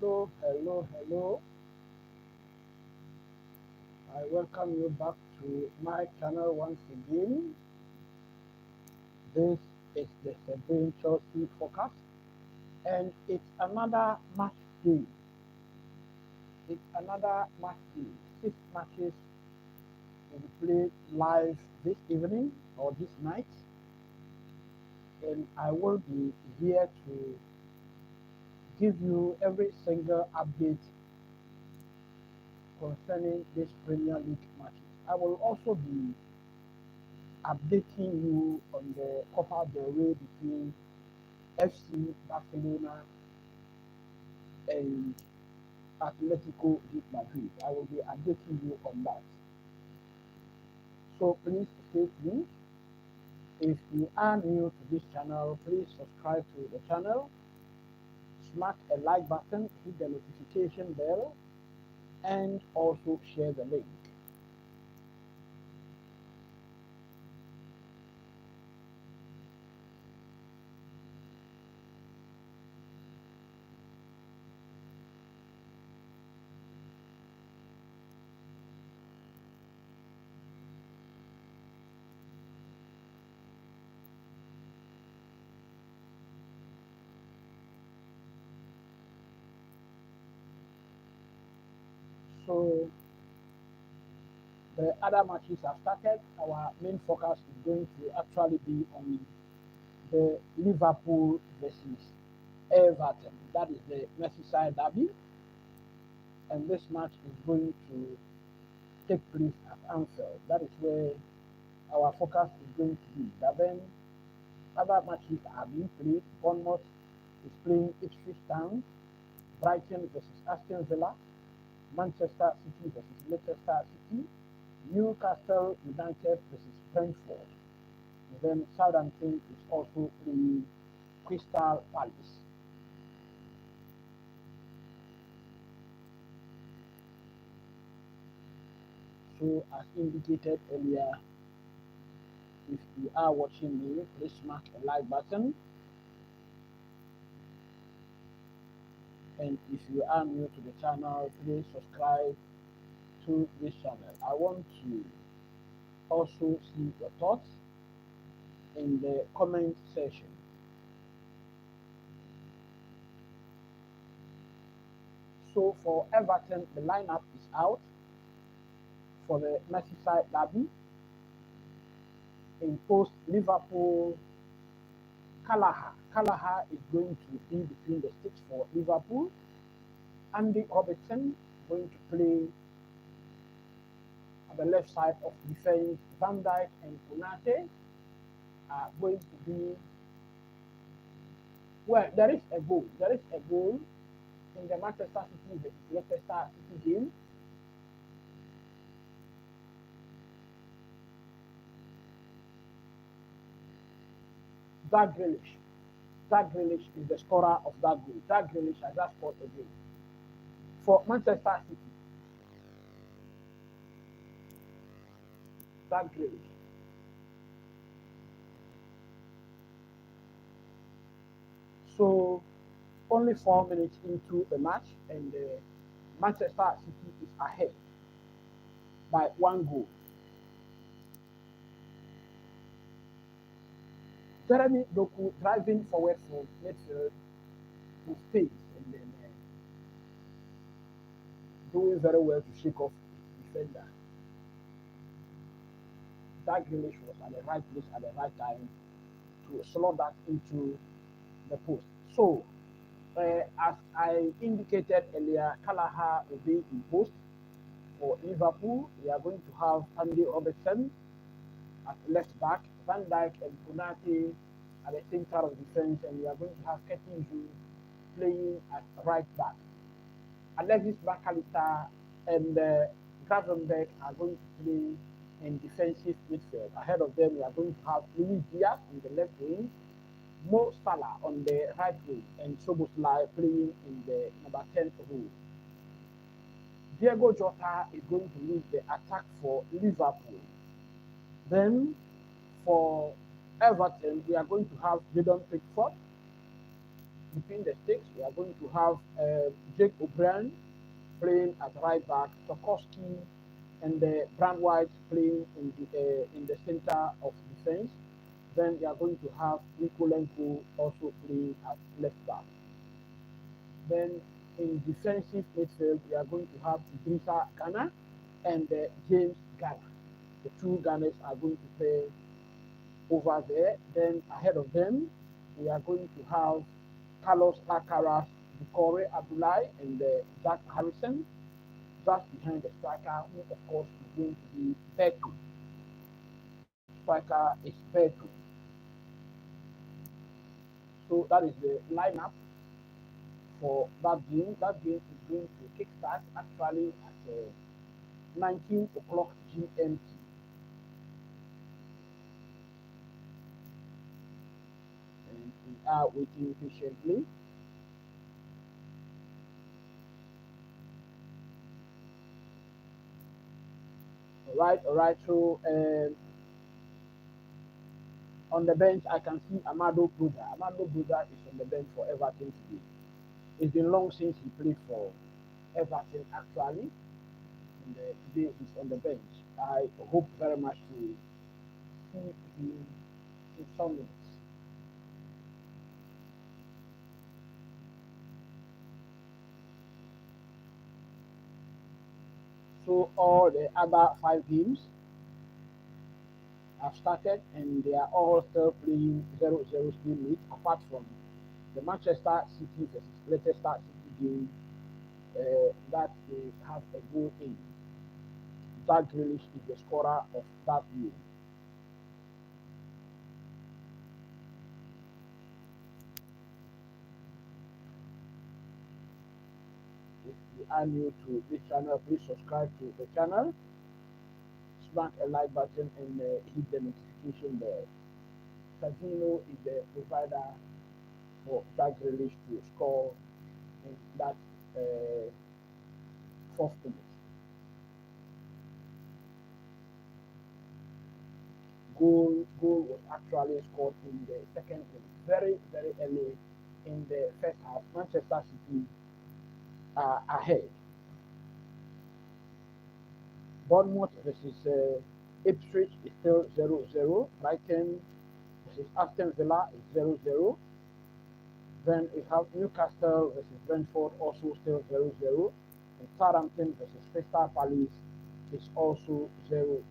Hello, hello, hello. I welcome you back to my channel once again. This is the Seville Chelsea forecast, and it's another match day. It's another match day. 6 matches will be played live this evening or this night, and I will be here to give you every single update concerning this Premier League matches. I will also be updating you on the Copa del Rey between FC Barcelona and Atletico de Madrid. I will be updating you on that. So please stay tuned. If you are new to this channel, please subscribe to the channel, smack a like button, hit the notification bell, and also share the link. So the other matches have started. Our main focus is going to actually be on the Liverpool versus Everton. That is the Merseyside derby, and this match is going to take place at Anfield. That is where our focus is going to be. But then other matches are being played. Bournemouth is playing Ipswich Town, Brighton versus Aston Villa, Manchester City versus Leicester City, Newcastle United versus Brentford. And then Southampton is also playing Crystal Palace. So as indicated earlier, if you are watching me, please smack a like button. And if you are new to the channel, please subscribe to this channel. I want to also see your thoughts in the comment section. So for Everton, the lineup is out for the Merseyside derby. In post Liverpool, Callagher is going to be between the sticks for Liverpool. Andy Robertson going to play at the left side of defense. Van Dijk and Konate are going to be, well, there is a goal. There is a goal in the Manchester City versus Leicester City game. Jack Grealish is the scorer of that goal. Jack Grealish has just scored a goal for Manchester City. Jack Grealish. So only 4 minutes into the match, and Manchester City is ahead by 1 goal. Jeremy Doku driving forward from midfield with pace, and then doing very well to shake off the defender. That Grealish was at the right place at the right time to slot that into the post. So, as I I indicated earlier, Callagher will be in post. For Liverpool, we are going to have Andy Robertson at left back, Van Dijk and Konate at the center of defense, and we are going to have Ketinju playing at right back. Alexis McAllister and Gravenberg are going to play in defensive midfield. Ahead of them, we are going to have Luis Diaz on the left wing, Mo Salah on the right wing, and Soboslai playing in the number 10 role. Diego Jota is going to lead the attack for Liverpool. Then for Everton, we are going to have Jadon Pickford. Between the sticks, we are going to have Jake O'Brien playing at right back, Tarkowski and Brand White playing in the center of defense. Then we are going to have Nikolenko also playing at left back. Then in defensive midfield, we are going to have Idrissa Gana and James Garner. The two Gunners are going to play over there. Then ahead of them, we are going to have Carlos Alcaraz, Bukore Abdullahi, and Jack Harrison. Just behind the striker, who of course is going to be Beto. Striker is Beto. So that is the lineup for that game. That game is going to kickstart actually at 19 o'clock GMT. And we are waiting patiently. All right. So on the bench, I can see Amado Buda. Amado Buda is on the bench for Everton today. It's been long since he played for Everton actually, and today he's on the bench. I hope very much to see him in some minutes. So all the other 5 games have started and they are all still playing 0-0 stalemate apart from the Manchester City versus Leicester City game that they have a goal in. Jack Grealish is the scorer of that game. If you are new to this channel, please subscribe to the channel, smack a like button, and hit the notification bell. Casino is the provider for Jack Grealish to score in that fourth minute. Goal was actually scored in the second minute, very early in the first half. Manchester City are ahead. Bournemouth versus Ipswich is still 0-0. Brighton versus Aston Villa is 0-0. Then we have Newcastle versus Brentford, also still 0-0. And Southampton versus Crystal Palace is also 0-0.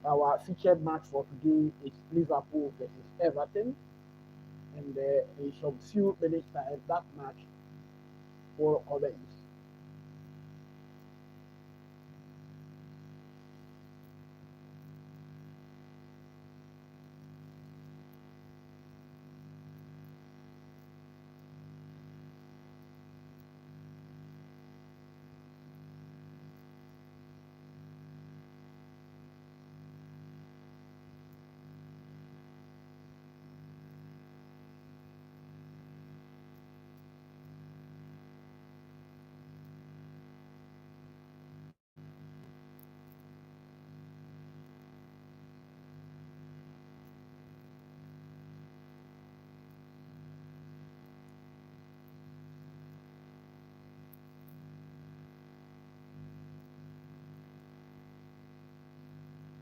Our featured match for today is Liverpool versus Everton. And in some few minutes time, that match will commence.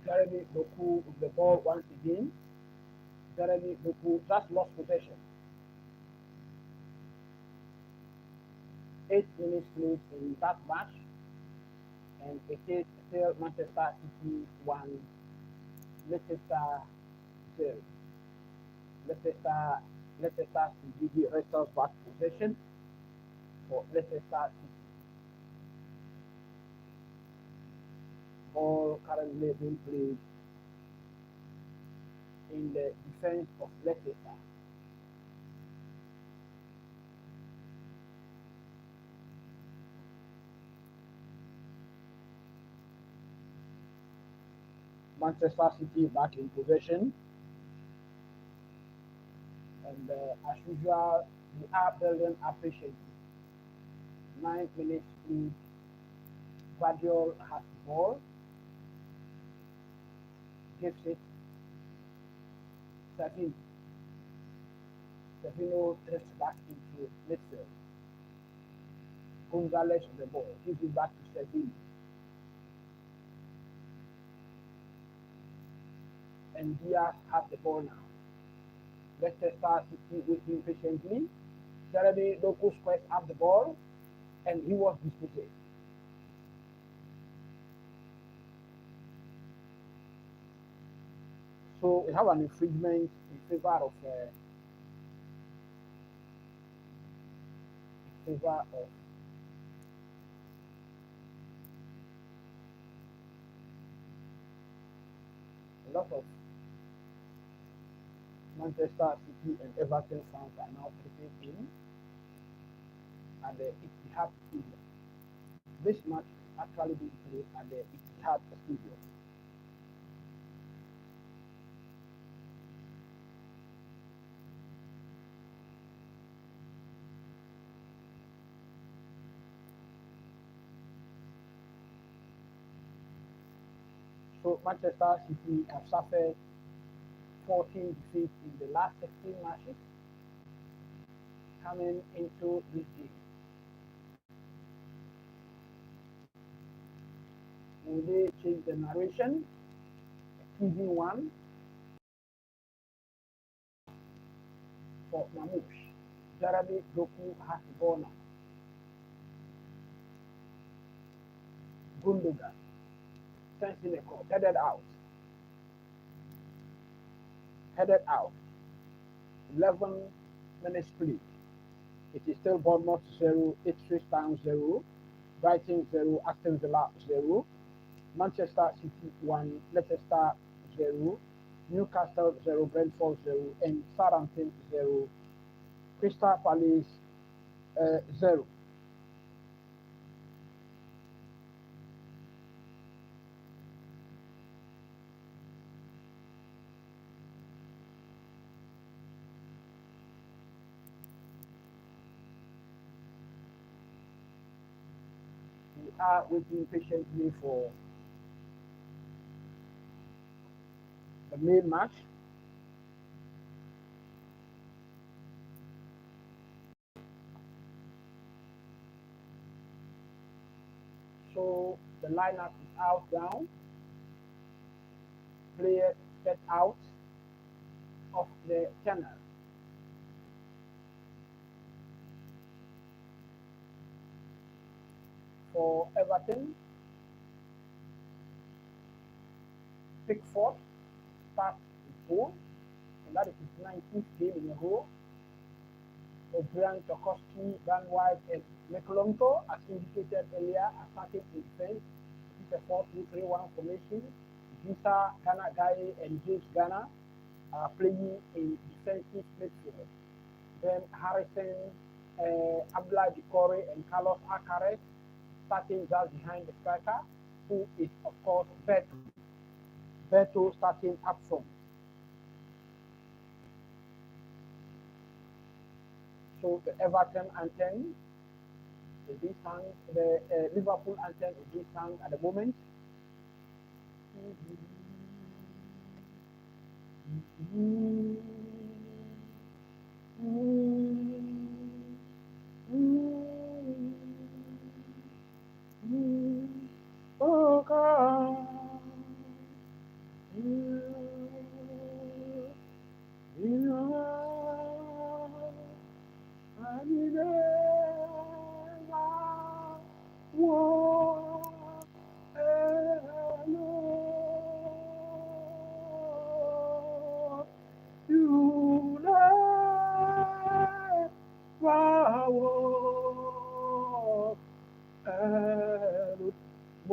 Jeremy Doku with the ball once again. Jeremy Doku just lost possession. 8 minutes late in that match, and it is still Manchester City 1, Leicester 0. Leicester Leicester City restores back possession for Leicester City. Ball currently being played in the defense of Leicester. Manchester City back in possession, and as usual, we are building up patiently. 9 minutes lead. Guardiola has the ball, gives it Savino. Savino drifts back into midfield. Gonzalez on the ball, gives it back to Savino. And Diaz has the ball now. Leicester City waiting patiently. Jeremy Doku squares up the ball, and he was dispossessed. So we have an infringement in favor of a lot of Manchester City and Everton fans are now putting in at the Etihad Stadium. This match is actually being played at the Etihad Stadium. So Manchester City have suffered 14 defeats in the last 16 matches coming into this game. Will they change the narration? TV one for Mamouche. Jeremy Doku has the ball now. Gundogan. Sensineko headed out. Headed out. 11 minutes played. It is still Bournemouth 0, Ipswich Town 0, Brighton 0, Aston Villa 0, Manchester City 1, Leicester 0, Newcastle 0, Brentford 0, and Southampton 0, Crystal Palace 0. We are waiting patiently for the main match. So the lineup is out now. Players get out of the channel. For Everton, Pickford starts in goal, and that is his 19th game in a row. O'Brien, Tarkowski, Van White, and Mekolonko, as indicated earlier, are starting in defense. It is a 4-2-3-1 formation. Gisa, Ghana Guy, and James Ghana are playing in defensive midfield. Then Harrison, Abdullah Dikore, and Carlos Alcaraz starting just behind the striker, who is, of course, Beto. Beto starting up front. So the Everton anthem is being sung, the Liverpool anthem is being sung at the moment. Oh God, you are, I never walk alone. You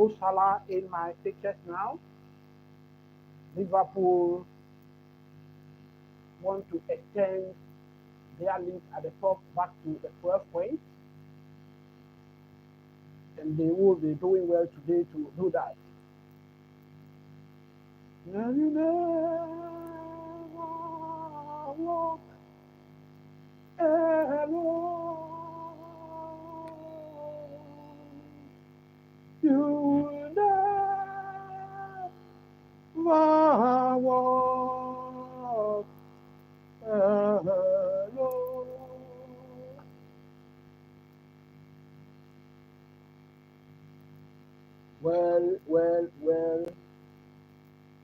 Mo Salah in my pictures now. Liverpool want to extend their lead at the top back to the 12 points. And they will be doing well today to do that. Now you never walk alone. You never walk alone. Well,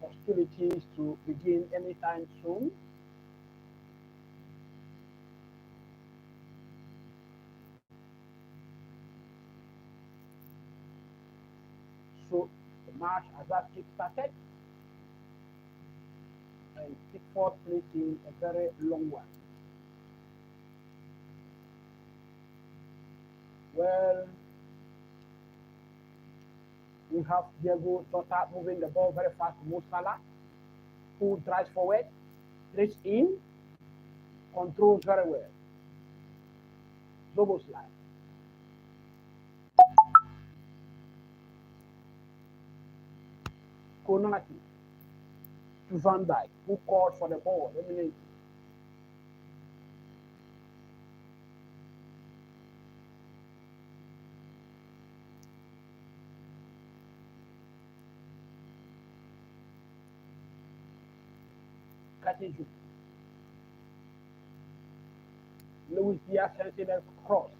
hostilities to begin anytime soon. So the match has that kick started and Pickford played in a very long one. Well, we have Diego Jota moving the ball very fast to Mo Salah, who drives forward, plays in, controls very well. Zoboslai. Konati to Van Dijk, who called for the ball eminently. Katiju. Luis Diaz sending a cross.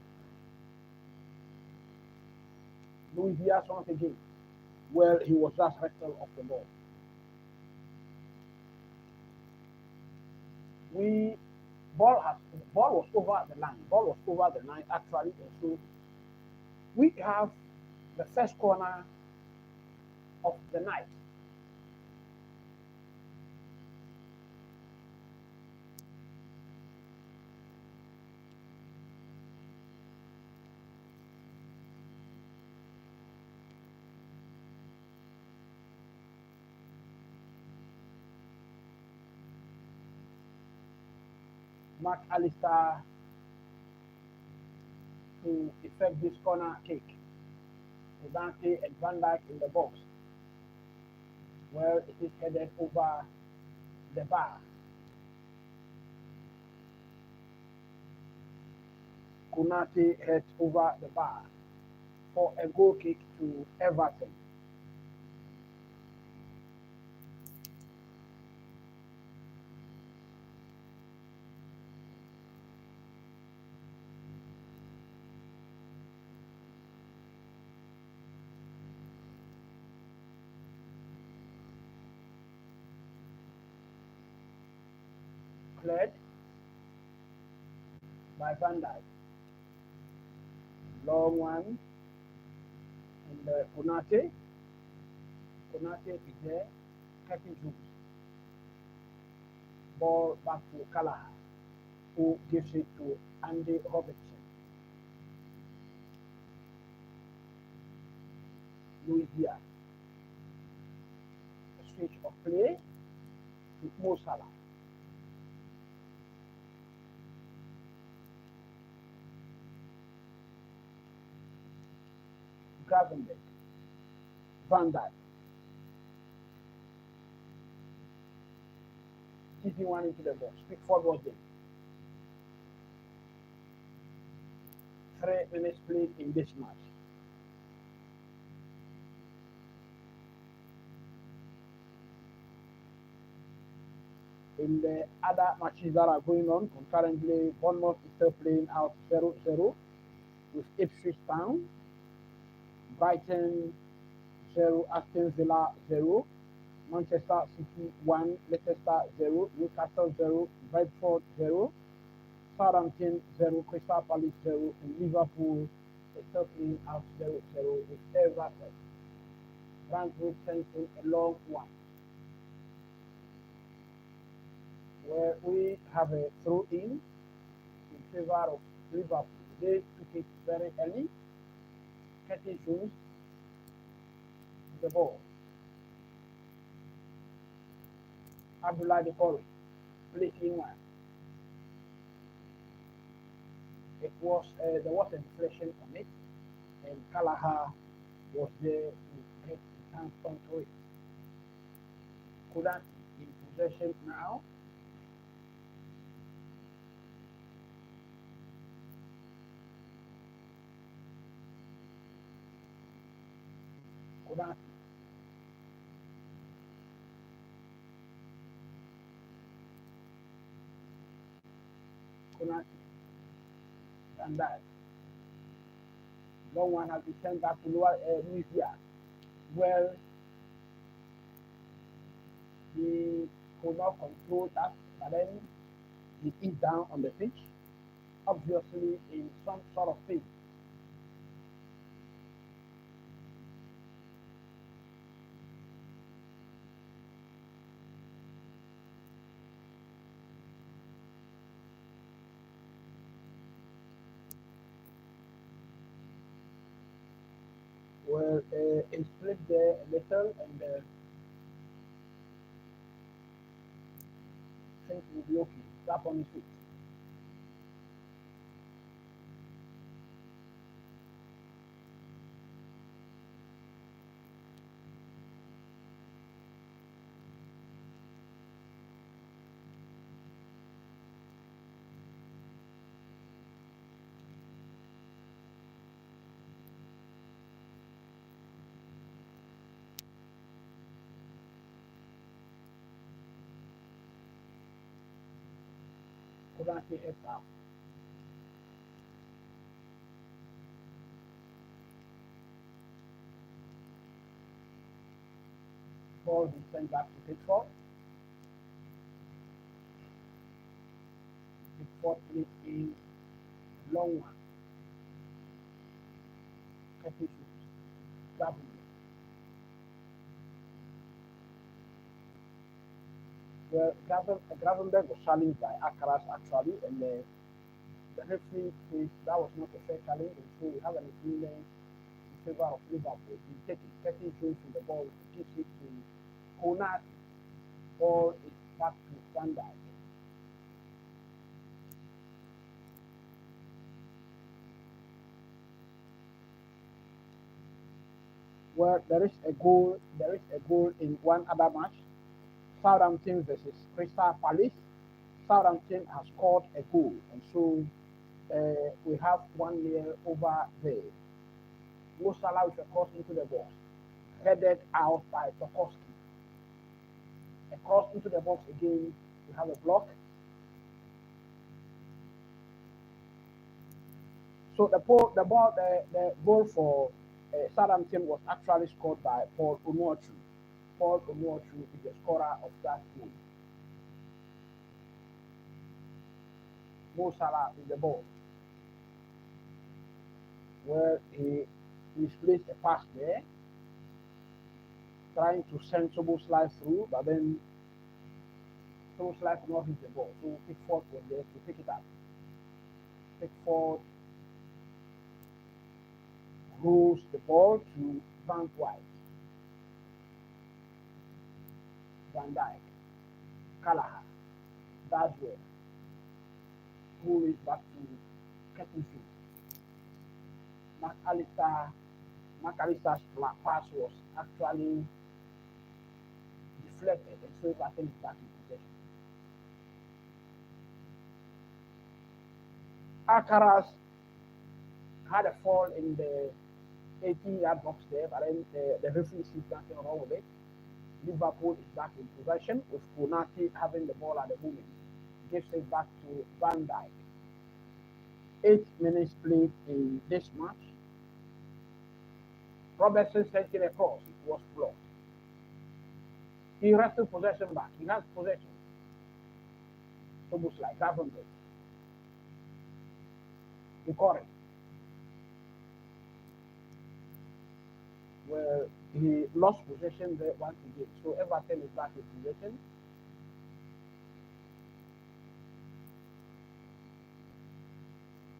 Luis Diaz once again. Well, he was just rectal of the ball. Ball was over the line. Ball was over the line actually, and so we have the first corner of the night. Mark Alistair to effect this corner kick. Dante and Van Dijk in the box. Well, it is headed over the bar. Konate heads over the bar for a goal kick to Everton. Cleared by Van Dijk. Long one. And Konate. Konate is there. Cutting through. Ball back to Callahan, who gives it to Andy Robertson. Luis Diaz. A switch of play to Mo Salah. Gravenberg. Van Dijk. Keeping one into the box. Pickford was there. 3 minutes played in this match. In the other matches that are going on concurrently, Bournemouth is still playing out 0-0 with Ipswich Town. Brighton 0, Aston Villa 0, Manchester City 1, Leicester 0, Newcastle 0, Brentford 0, Southampton 0, Crystal Palace 0, and Liverpool is still playing out 0-0 with Everton. Brentford sends in a long one, where we have a throw-in favor of Liverpool. They took it very early. Curtis Jones the ball. Abdullah Decore placing one. It was there was a deflection on it, and Gallagher was there to get his hands onto it. Kodak in possession now. Kodak. Kodak. And that. Long one has been sent back to Luis Diaz. Well, he could not control that, but then he is down on the pitch, obviously in some sort of thing. Well, he split there a little, and things will be okay. Tap on his feet. Couldn't see it out. Ball is sent back to Pickford. Pickford plays in long one. Cathy shoots. Double. Well, Gravenberg was challenged by Akaras actually, and the referee says that was not a fair challenge, and so we have an agreement in favor of Liverpool. He takes it, Cathy shoots from the ball, gives it to Konat. Ball is back to Van Dijk. Well, there is a goal. There is a goal in one other match. Southampton versus Crystal Palace. Southampton has scored a goal, and so we have 1-0 over there. Mo Salah with a cross into the box, headed out by Tarkowski. A cross into the box again. We have a block. So the goal for Southampton was actually scored by Paul Onuachu. Paul Onuachu is the scorer of that goal. Mo Salah with the ball, where he misplaced a pass there, trying to send Soboslai through, but then Soboslai could not hit the ball. So Pickford was there to pick it up. Pickford rolls the ball to Van White. Van Dijk, Gallagher, Daswell, who is back to Kettenfield. McAllister's pass was actually deflected, and so Everton is back in possession. Alcaraz had a fall in the 18-yard box there, but then the referee sees nothing wrong with it. Liverpool is back in possession with Konate having the ball at the moment. Gives it back to Van Dijk. 8 minutes played in this match. Robertson sent it across. It was blocked. He wrestled possession back. He has possession. Almost like Gravenberg. He caught it. Where he lost possession there once again. So Everton is back in possession.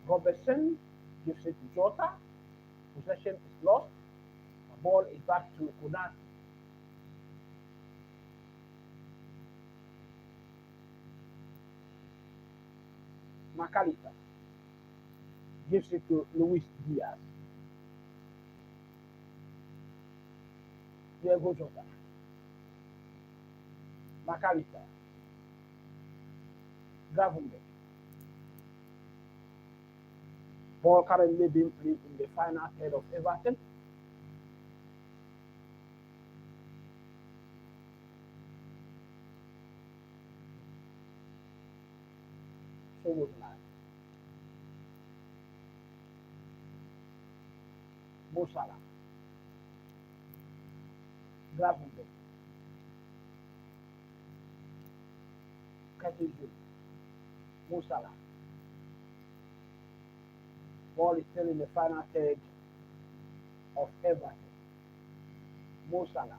Robertson gives it to Jota. Possession is lost. Ball is back to Kunan. McAllister gives it to Luis Diaz. Diego Jota. McAllister. Gravenberch. Ball currently being played in the final third of Everton. So would like Mo Salah. Gravenberch. Curtis Jones. Mo Salah. Ball is still in the final third of Everton. Mo Salah.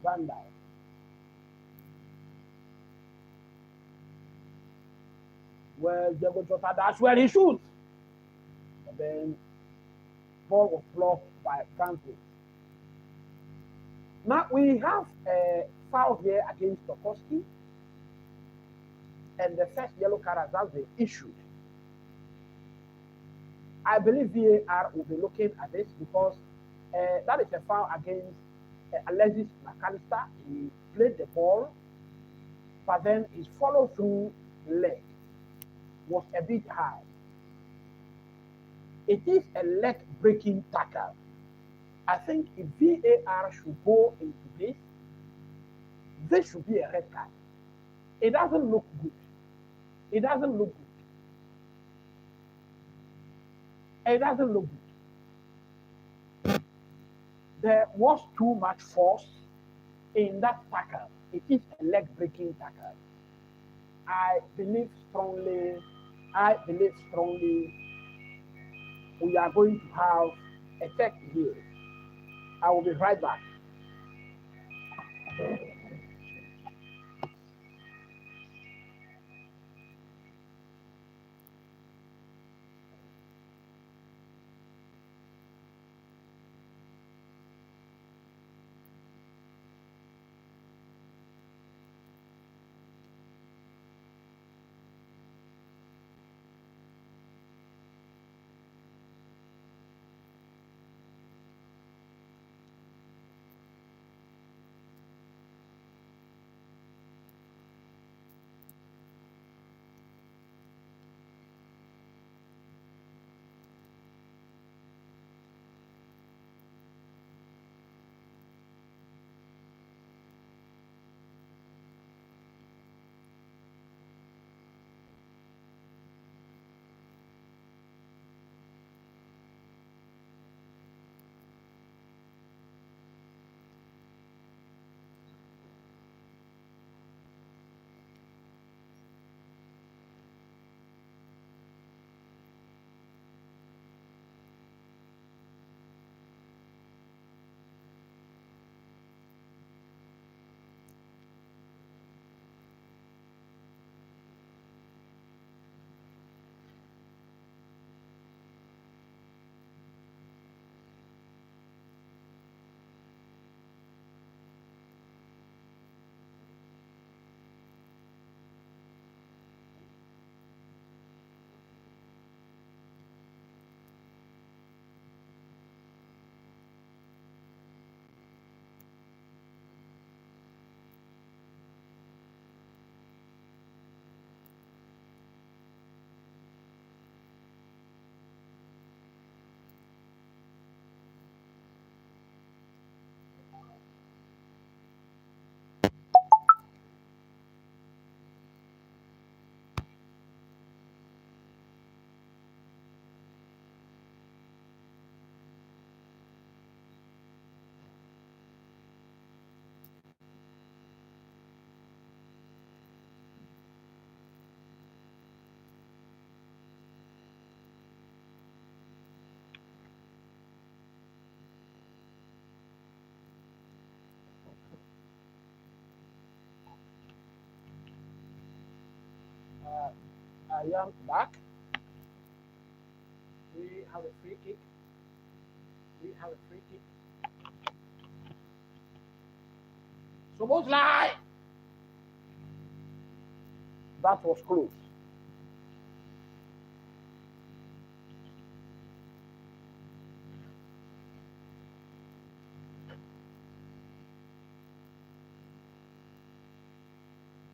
Van Dijk. Well, Diego Jota, that's where he shoots. But then, ball was blocked by Brentford. Now, we have a foul here against Tokoski. And the first yellow card has been issued. I believe VAR will be looking at this because that is a foul against Alexis McAllister. He played the ball, but then his follow-through leg was a bit high. It is a leg-breaking tackle. I think if VAR should go into this should be a red card. It doesn't look good. It doesn't look good. It doesn't look good. There was too much force in that tackle. It is a leg-breaking tackle. I believe strongly we are going to have a check here. I will be right back. I am back. We have a free kick We have a free kick. Soboslai! That was close.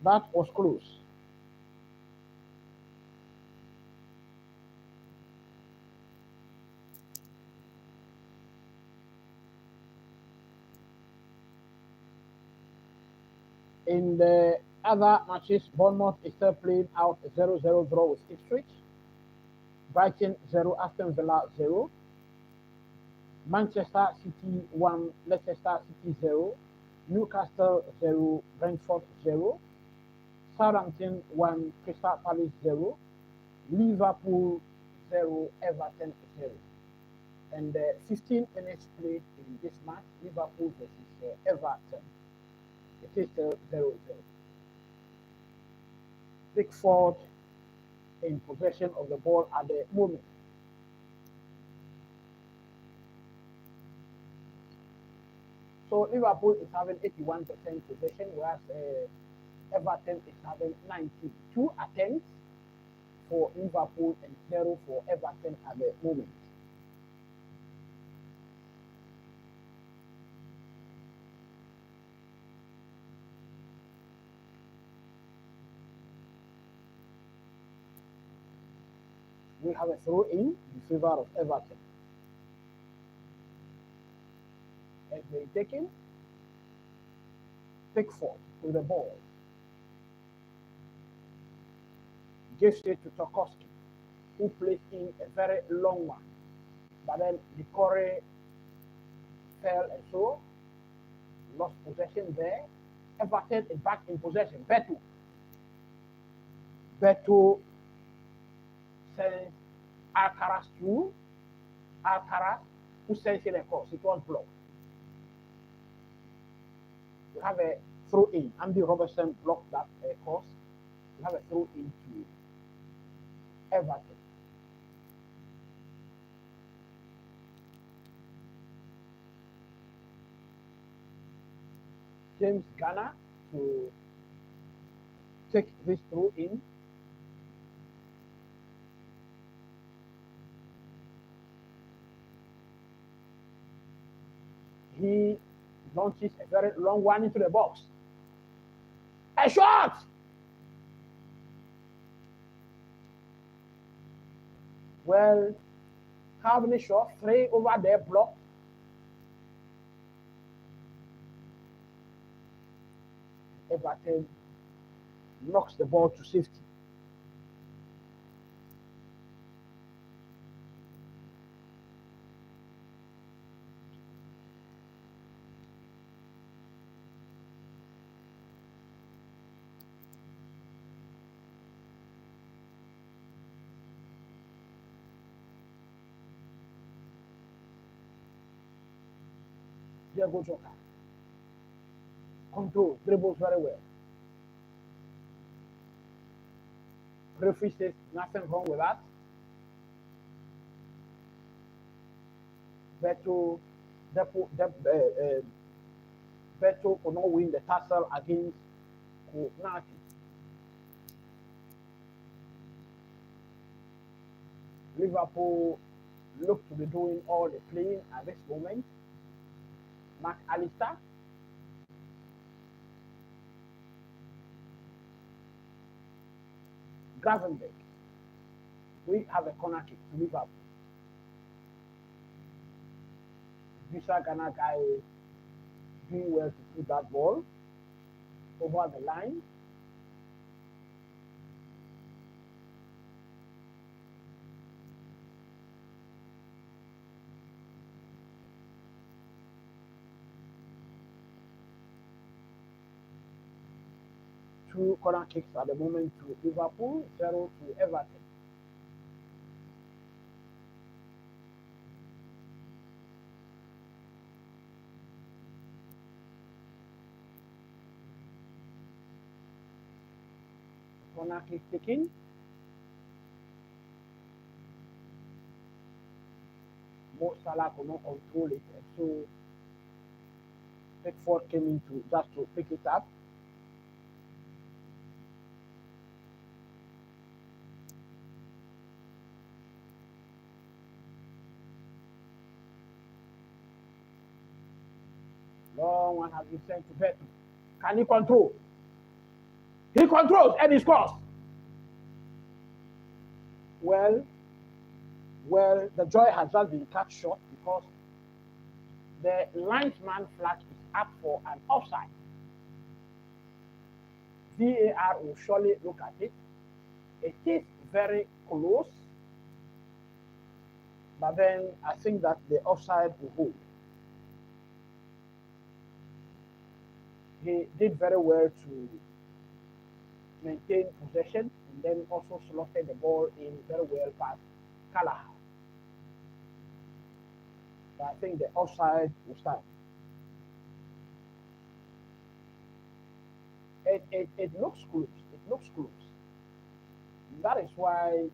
That was close. In the other matches, Bournemouth is still playing out a 0-0 draw with Ipswich. Brighton 0, Aston Villa 0. Manchester City 1, Leicester City 0. Newcastle 0, Brentford 0. Southampton 1, Crystal Palace 0. Liverpool 0, Everton 0. And 15 minutes played in this match, Liverpool versus Everton. It is still 0-0. Pickford in possession of the ball at the moment. So Liverpool is having 81% possession, whereas Everton is having 92 attempts for Liverpool and 0 for Everton at the moment. We have a throw in favor of Everton. Has been taken. Pickford with the ball. Gives it to Tarkowski, who plays in a very long one. But then the Corey fell and so lost possession there. Everton is back in possession. Beto sends Alcaraz through. Alcaraz, who sends it across. It was blocked. We have a throw in. Andy Robertson blocked that cross. We have a throw in to Everton. James Garner to take this throw in. He launches a very long one into the box. A shot! Well, how many shots? 3 over there blocked. Everton knocks the ball to safety. Diego Jota. Control, dribbles very well. Referee says nothing wrong with that. Beto could not win the tussle against Konate. Liverpool look to be doing all the playing at this moment. Mark Alistair. Gravenberg. We have a corner kick to Liverpool. Visa Ghana guy doing well to put that ball over the line. Two corner kicks at the moment to Liverpool, 0 to Everton. Corner kick taken. Mo Salah could not control it, and so Pickford came in to just to pick it up. Long one has been sent to Beto. Can he control? He controls and he scores. Well, the joy has just been cut short because the linesman flag is up for an offside. VAR will surely look at it. It is very close, but then I think that the offside will hold. He did very well to maintain possession and then also slotted the ball in very well past Callahan. But I think the offside will stand. It looks close. It looks close. That is why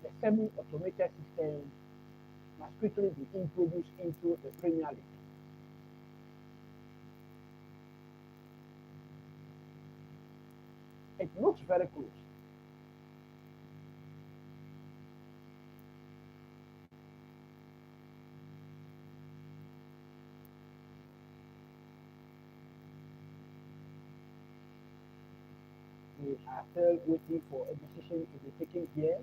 the semi-automated system must quickly be introduced into the Premier League. It looks very close. We are still waiting for a decision to be taken here.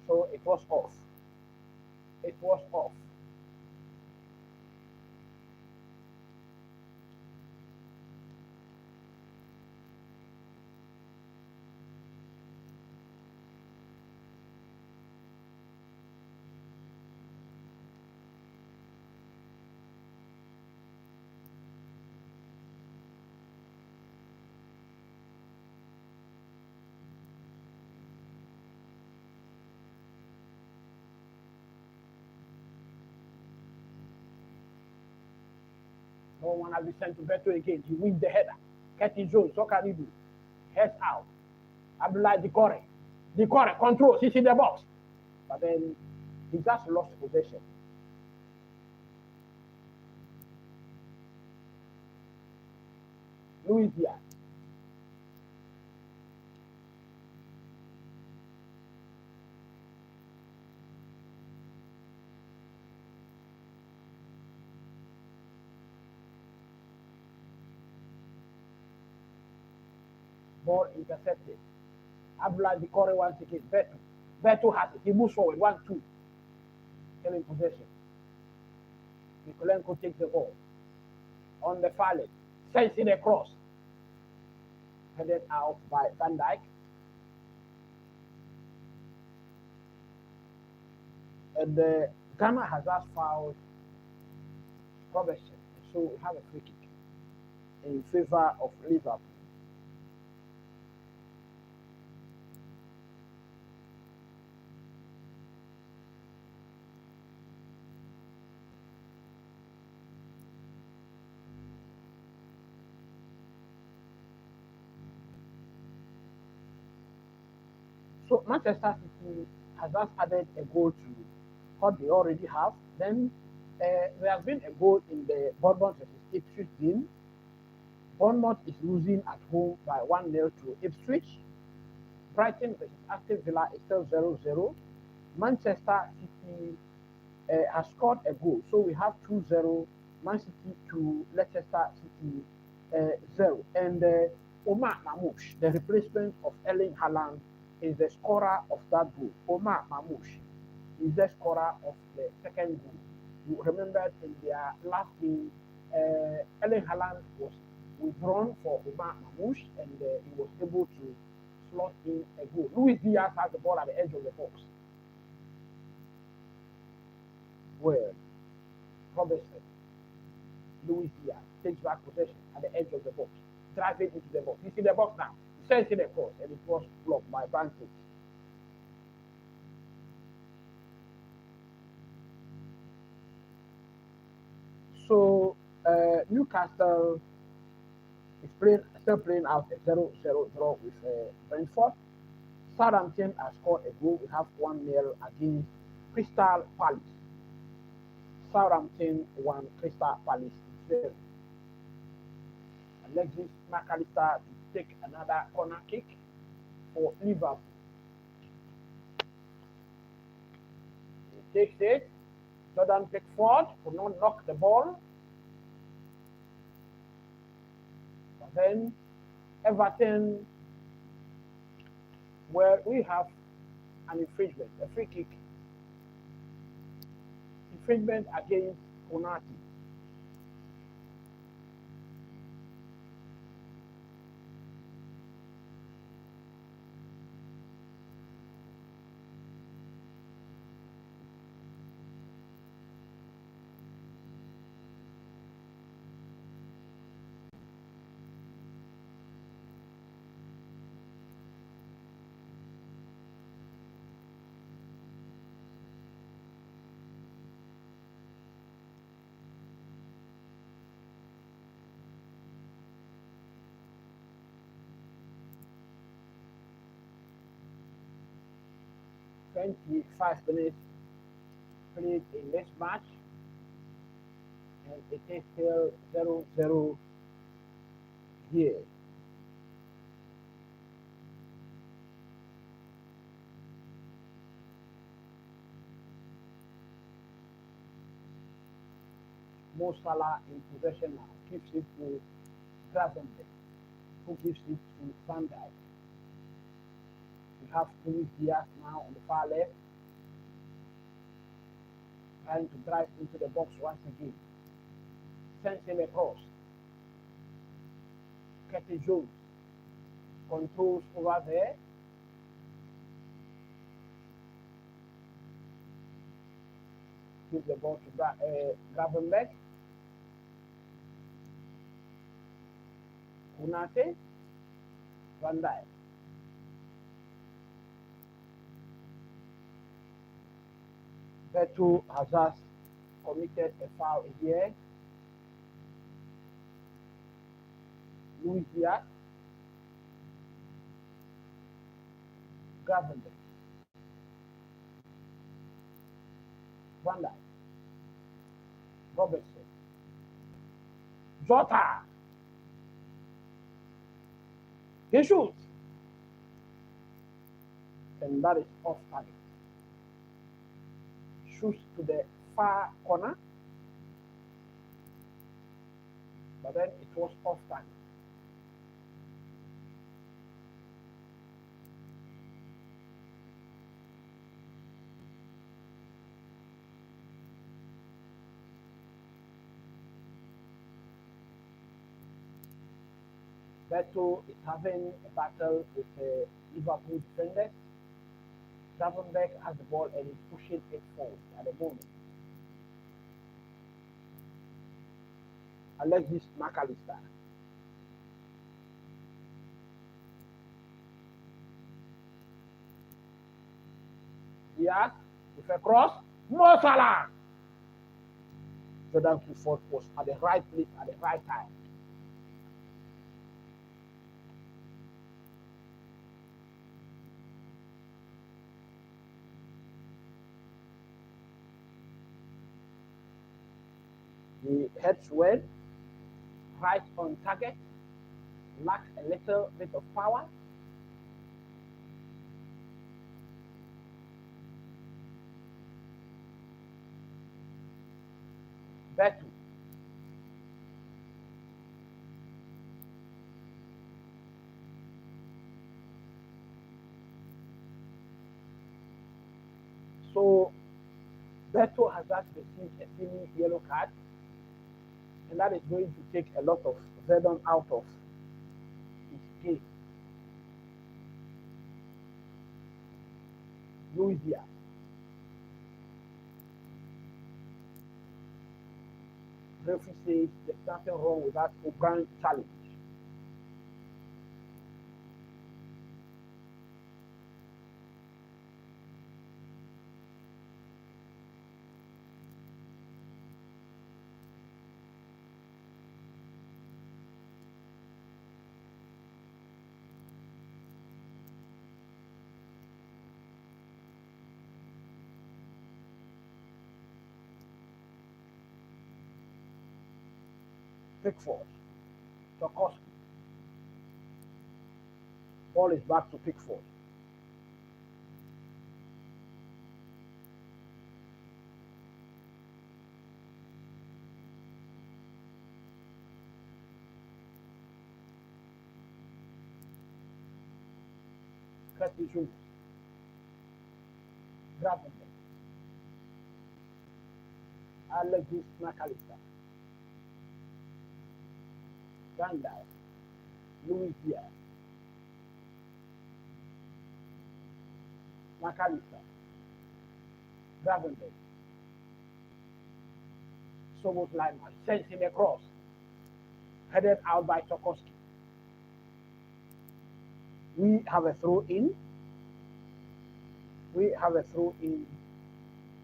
So it was off. It was off. No one has been sent to Beto again. He wins the header. Curtis Jones, what can he do? Heads out. Abdullah Decore. Decore controls. He's in the box. But then he just lost possession. Luis Diaz. Ball intercepted. Abdullah Decore once again. Beto. Beto has it. He moves forward. 1-2. Killing possession. Nikolenko takes the ball. On the far left. Sends it across. Headed out by Van Dijk. And Ghana has just fouled Robertson. So we have a free kick in favor of Liverpool. So Manchester City has just added a goal to what they already have. Then there has been a goal in the Bournemouth versus Ipswich game. Bournemouth is losing at home by 1-0 to Ipswich. Brighton versus Aston Villa is still 0-0. Manchester City has scored a goal. So we have 2-0, Man City to Leicester City 0. And Omar Mamouche, the replacement of Erling Haaland, is the scorer of that goal. Omar Mamouche is the scorer of the second goal. You remember in their last game, Erling Haaland was withdrawn for Omar Mamouche and he was able to slot in a goal. Luis Diaz has the ball at the edge of the box. Where Robertson, Luis Diaz takes back possession at the edge of the box, drives it into the box. You see the box now. He sends it across and it was blocked by Brentford. So Newcastle is still playing out a 0-0 draw with Brentford. Southampton has scored a goal. We have 1-0 against Crystal Palace. Southampton 1, Crystal Palace 0. Alexis McAllister to take another corner kick for Liverpool. He takes it. Jordan Pickford could not knock the ball. But then Everton, where we have an infringement, a free kick. Infringement against Konate. .25 minutes played in this match, and it is still 0-0 here. Mo Salah in possession now, gives it to Gravenberch, who gives it to Van Dijk. We have Luis Diaz now on the far left, trying to drive into the box once again. Sends him across. Curtis Jones controls over there. Gives the ball to Gravenberch. Konate. Van Dijk. Beto has just committed a foul here. Luis Diaz. Gravenberch. Van Dijk. Robertson. Jota. He shoots. And that is off target. Shoots to the far corner. But then it was off target. Beto is having a battle with the Liverpool defenders. Gravenberch has the ball and is pushing it forward at the moment. Alexis McAllister. Diaz with a cross. Mo Salah. Jordan Pickford was at the right place at the right time. He heads well, right on target, lacks a little bit of power. Beto. So Beto has just received a silly yellow card, and that is going to take a lot of Verdon out of his game. Luis Diaz. Referee says there's nothing wrong with that O'Brien challenge. Pickford. Tarkowski. Ball is back to Pickford. Curtis Jones. Gravenberch. Alexis McAllister. Van Dijk. Luis Diaz. McAllister. Gravenberch. Szoboszlai sends him across. Headed out by Tarkowski. We have a throw in. We have a throw in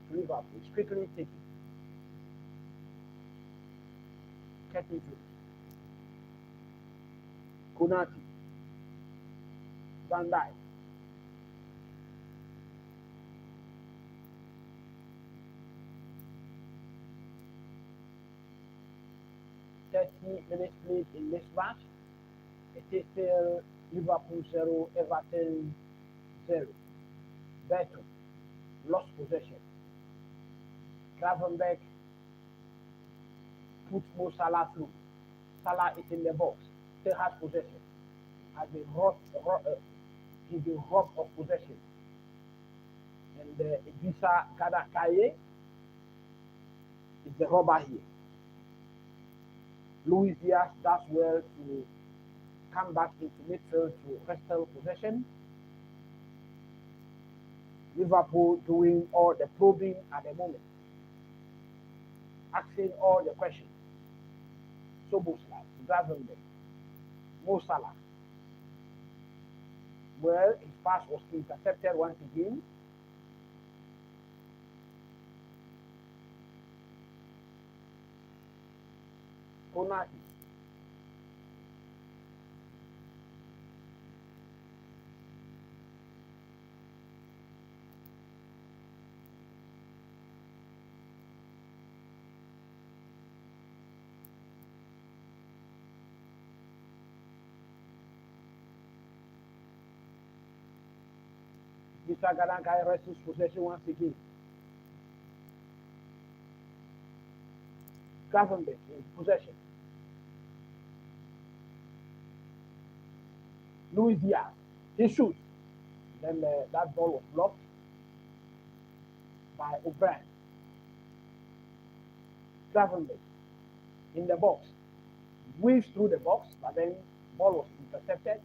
to Liverpool. It's quickly taken. Curtis Jones. Konate. Van Dijk. Minutes played in this match. It is still Liverpool 0, Everton 0. Everton lost possession. Gravenberch put Mo Salah through. Salah is in the box, still has possession. Has been he's been robbed of possession. And Idrissa Gana Gueye is the robber here. Luis Diaz does well to come back into midfield to restore possession. Liverpool doing all the probing at the moment, asking all the questions. Szoboszlai, Gravenberch, Mo Salah. Well, his pass was intercepted once again. Konate. Idrissa Gana Gueye wrestles possession once again. Gravenberch in possession. Luis Diaz, he shoots. Then that ball was blocked by O'Brien. Gravenberch in the box, weaves through the box, but then ball was intercepted.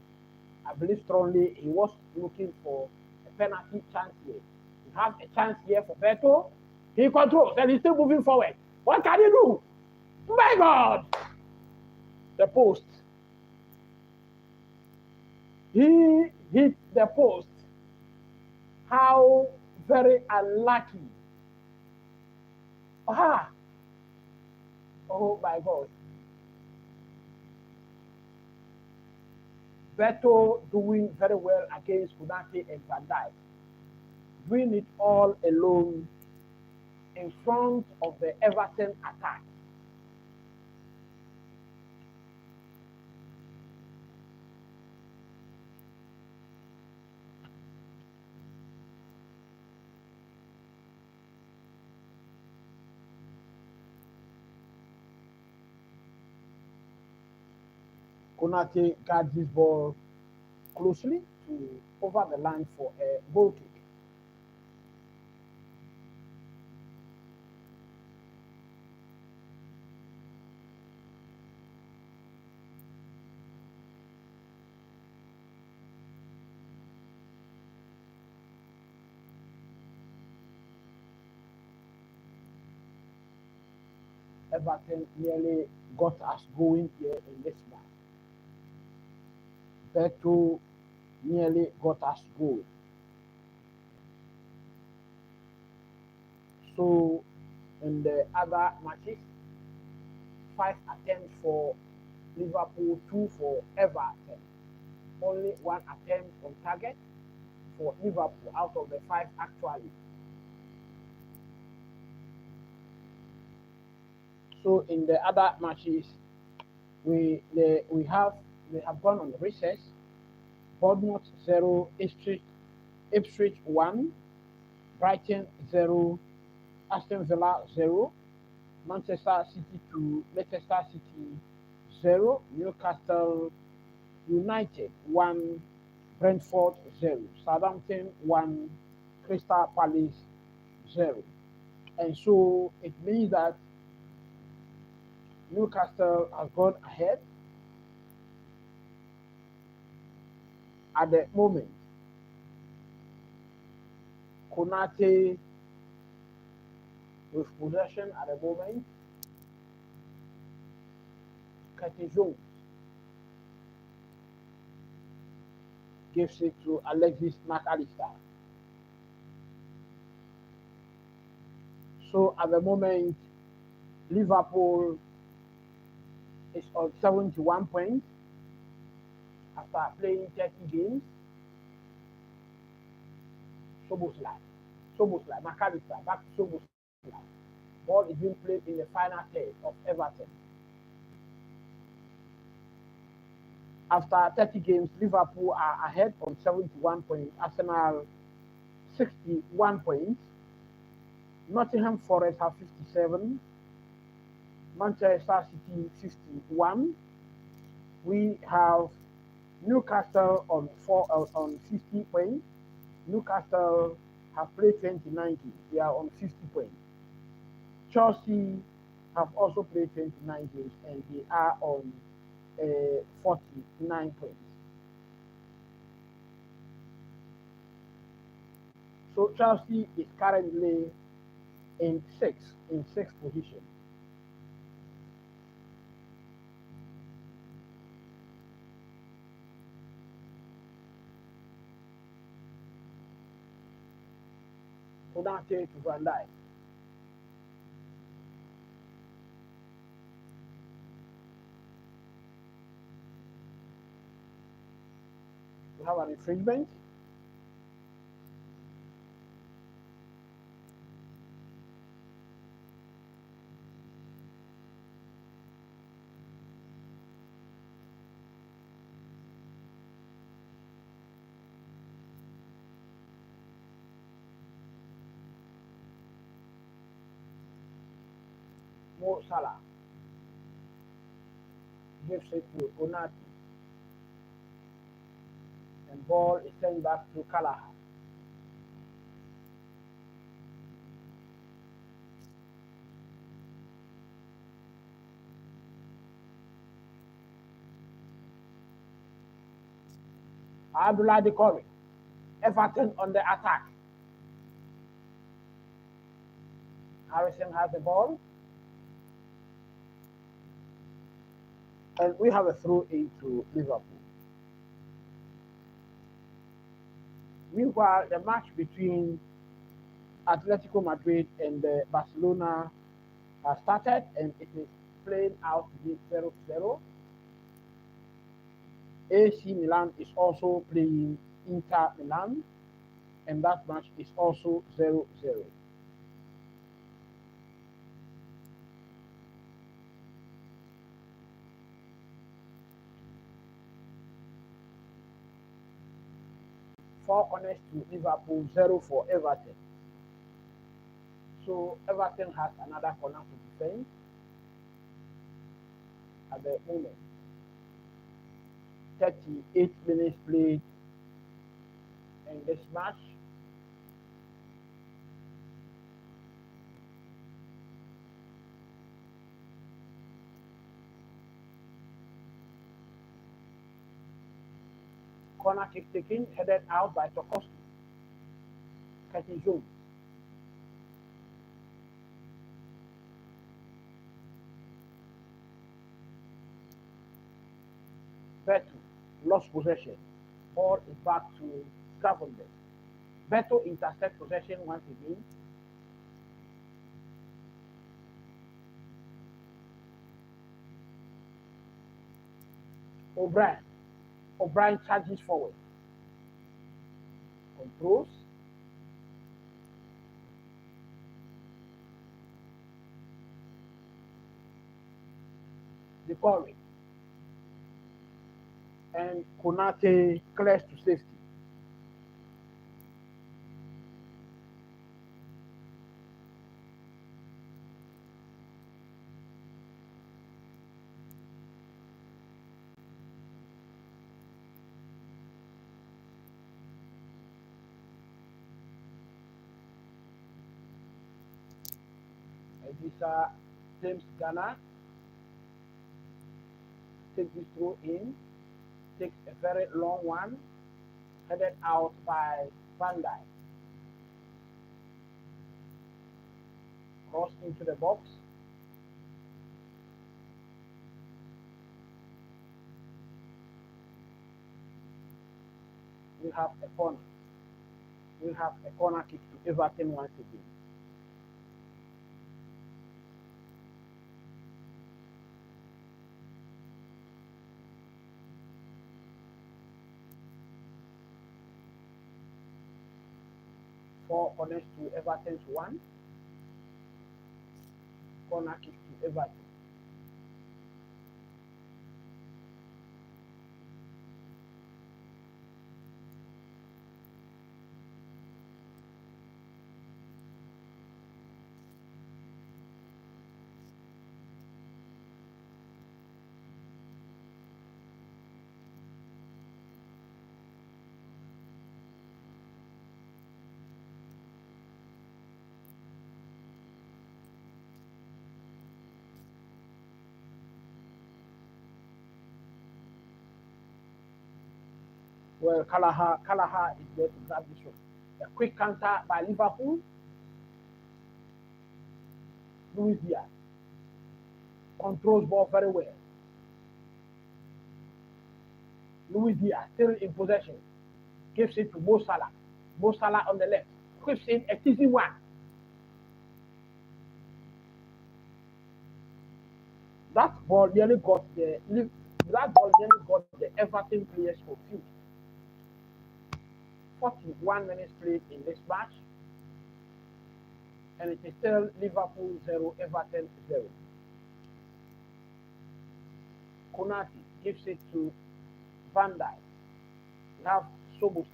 I believe strongly he was looking for a penalty chance here. He has a chance here for Beto. He controls and he's still moving forward. What can he do? My God! The post. He hit the post. How very unlucky. Ah! Oh my God. Beto doing very well against Konate and Van Dijk. Doing it all alone in front of the Everton attack. Konate guards this ball closely to over the line for a goal kick. Everton nearly got us going here in this match. Beto nearly got us going. So in the other matches, 5 attempts for Liverpool, 2 for Everton. Only 1 attempt on target for Liverpool out of the 5 actually. So in the other matches, We have gone on recess. Bournemouth 0, Ipswich 1, Brighton 0, Aston Villa 0, Manchester City 2, Leicester City 0, Newcastle United 1, Brentford 0, Southampton 1, Crystal Palace 0. And so it means that Newcastle has gone ahead at the moment. Konate with possession at the moment. Curtis Jones gives it to Alexis McAllister. So at the moment, Liverpool is on 71 points after playing 30 games. Soboslai, McAllister, back to Soboslai. Ball is being played in the final third of Everton. After 30 games, Liverpool are ahead on 71 points. Arsenal 61 points. Nottingham Forest have 57. Manchester City 51. We have Newcastle on 50 points. Newcastle have played 29 games. They are on 50 points. Chelsea have also played 29 games and they are on 49 points. So Chelsea is currently in sixth position. Konate to Van Dijk. We have an infringement. Mo Salah gives it to Konate. And ball is sent back to Callahan. Abdullah Decore. Everton on the attack. Harrison has the ball. And we have a throw into Liverpool. Meanwhile, the match between Atletico Madrid and Barcelona has started and it is playing out to be 0-0. AC Milan is also playing Inter Milan and that match is also 0-0. Four corners to Liverpool, 0 for Everton. So Everton has another corner to defend at the moment. 38 minutes played in this match. Corner kick taken, headed out by Tarkowski. Curtis Jones. Beto lost possession. Ball is back to Gravenberch. Beto intercepts possession once again. O'Brien charges forward. Controls. Decore. and Konate clears to safety. Edisa James Ghana takes this throw in, takes a very long one, headed out by Van Dijk. Cross into the box. We have a corner. We have a corner kick to Everton once again. Four corners to Everton's one. Corner kick to Everton. Well, Callagher is there to grab this one. A quick counter by Liverpool. Luis Diaz controls ball very well. Luis Diaz still in possession. Gives it to Mo Salah. Mo Salah on the left. Whips in a easy one. That ball nearly got the Everton players confused. 41 minutes played in this match, and it is still Liverpool 0, Everton 0. Konate gives it to Van Dijk. We have Sobosla.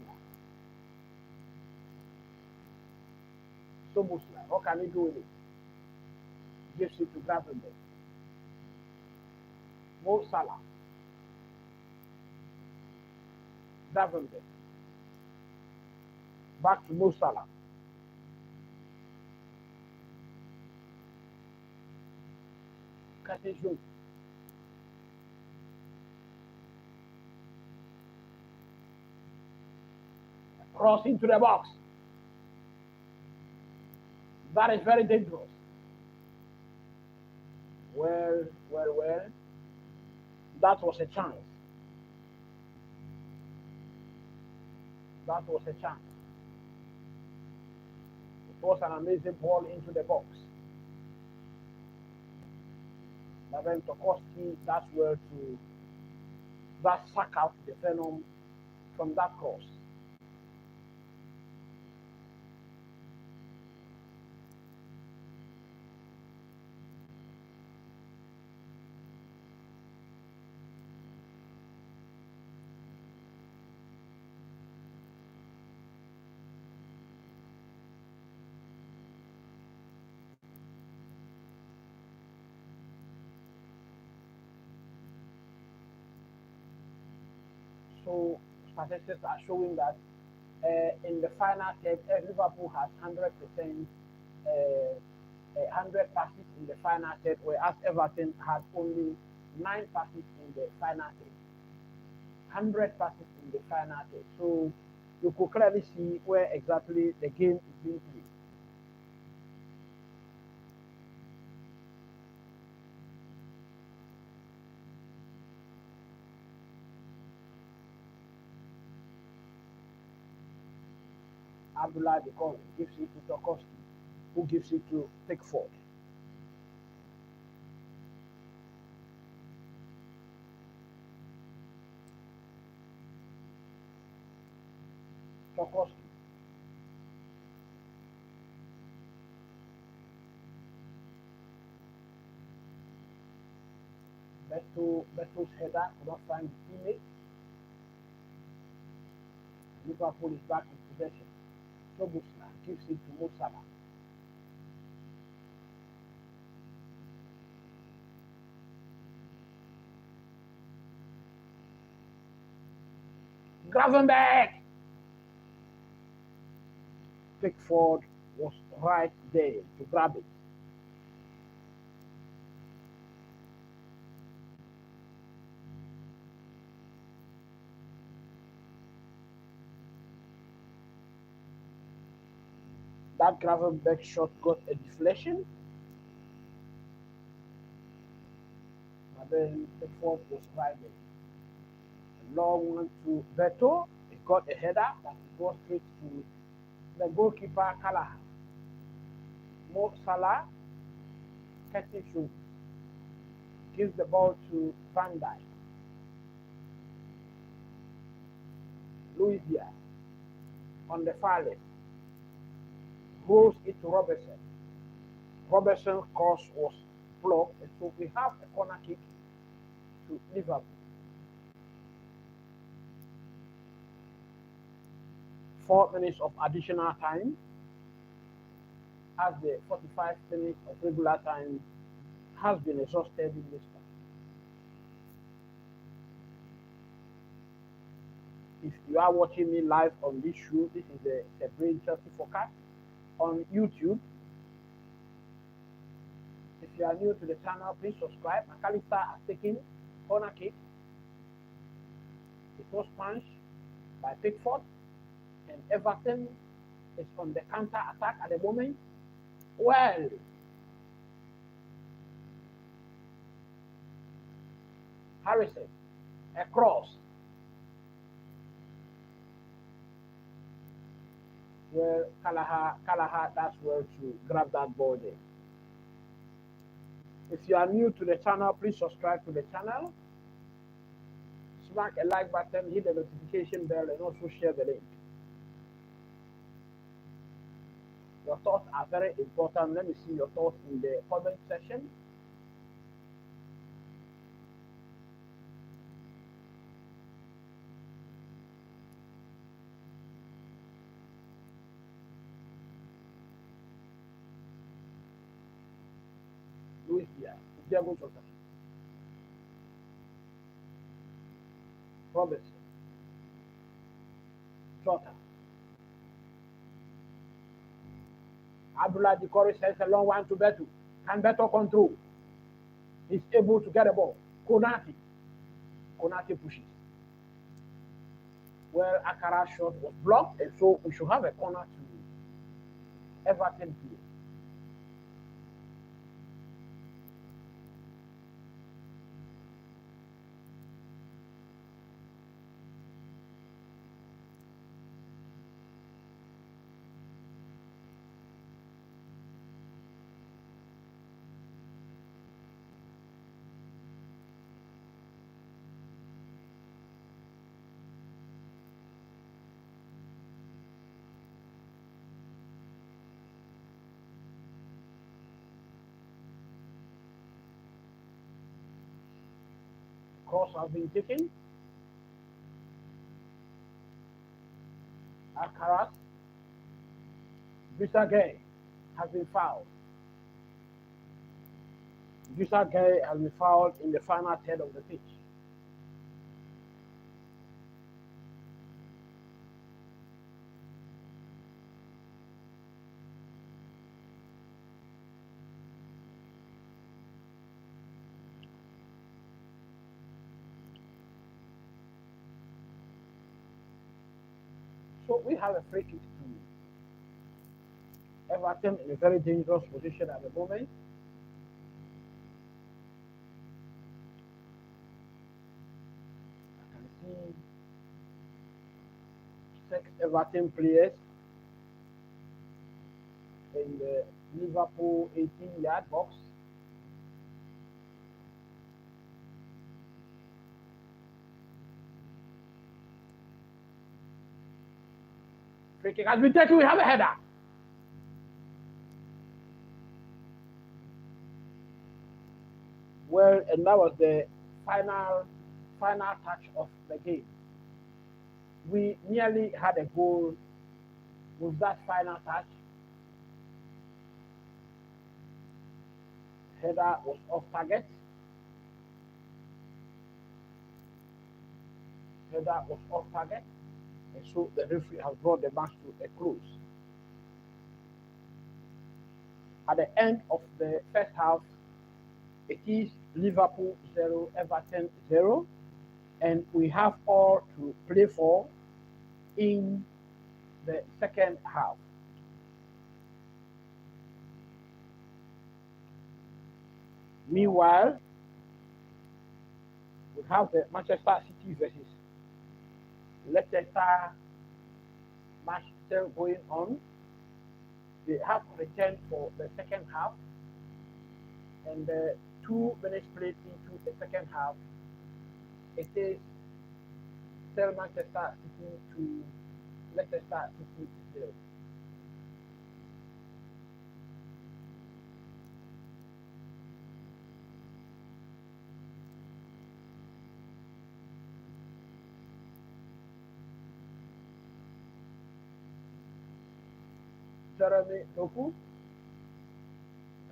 Sobosla, what can he do with it? Gives it to Gravenberch. Mo Salah. Gravenberch. Back to Mo Salah. Curtis Jones. Cross into the box. That is very dangerous. Well. That was a chance. That was a chance. It was an amazing ball into the box. But then Tokoski does well to that suck out the Venom from that cross. So statistics are showing that in the final third, Liverpool has 100%, 100 passes in the final third, whereas Everton had only 9 passes in the final third. 100 passes in the final third. So you could clearly see where exactly the game is being played. Abdullah Decore gives it to Tokoski, who gives it to Pickford. Tokoski. Beto's header could not find the teammate. Liverpool is back in possession. Sobusla gives it to Mo Salah. Gravenberch! Pickford was right there to grab it. That Gravenberch shot got a deflection, but then Pickford was right there. Long one to Beto. He got a header that goes straight to the goalkeeper Callahan. Mo Salah, catching shoot, gives the ball to Van Dijk. Luis Diaz on the far left rolls it to Robertson. Robertson's cross was blocked, and so we have a corner kick to Liverpool. 4 minutes of additional time as the 45 minutes of regular time has been exhausted in this match. If you are watching me live on this show, this is the Brain Chelsea Forecast on YouTube. If you are new to the channel, please subscribe. McAllister has taken corner kick. It was punched by Pickford, and Everton is on the counter attack at the moment. Well, Harrison, a cross. Well, Callahan does well to grab that ball there. If you are new to the channel, please subscribe to the channel. Smack a like button, hit the notification bell, and also share the link. Your thoughts are very important. Let me see your thoughts in the comment section. Luis Diaz, Diego Jota, Robertson, Jota. Abdullah Dikori sends a long one to Beto. Can Beto control? He's able to get the ball. Konate pushes. Well, Akara's shot was blocked, and so we should have a corner to Everton here. Cross has been taken. Alcaraz, Gay has been fouled. Gay has been fouled in the final third of the pitch. So we have a free kick to Everton in a very dangerous position at the moment. I can see 6 Everton players in the Liverpool 18-yard box. Free kick has been taken. We have a header. Well, and that was the final touch of the game. We nearly had a goal with that final touch. Header was off target. Header was off target. And so the referee has brought the match to a close. At the end of the first half, it is Liverpool 0, Everton 0, and we have all to play for in the second half. Meanwhile, we have the Manchester City versus Leicester match still going on. They have returned for the second half, and 2 minutes played into the second half, it is still Manchester City to Leicester City 0. Jeremy Doku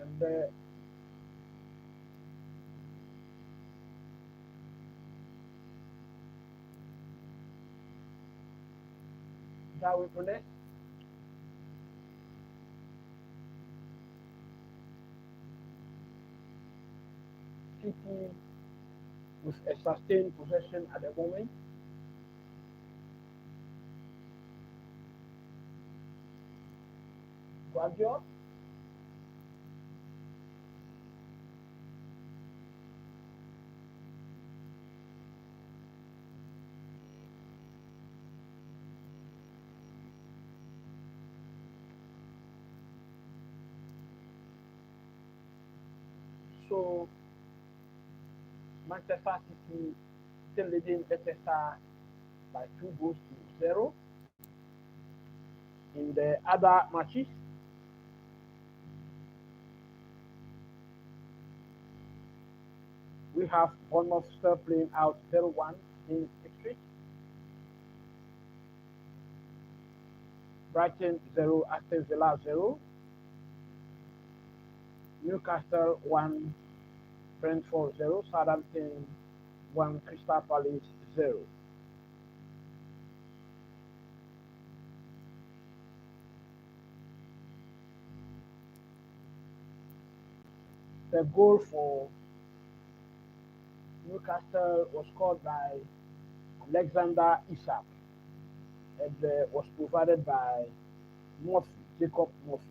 and Darwin Nunes. City with a sustained possession at the moment. Guardiola. So Manchester City still leading Leicester by 2 goals to 0. In the other matches, we have Bournemouth still playing out 0-1 in Ipswich. Brighton 0, Aston Villa 0. Newcastle 1, Brentford 0. Southampton 1, Crystal Palace 0. The goal for Newcastle was scored by Alexander Isak and was provided by Murphy, Jacob Murphy.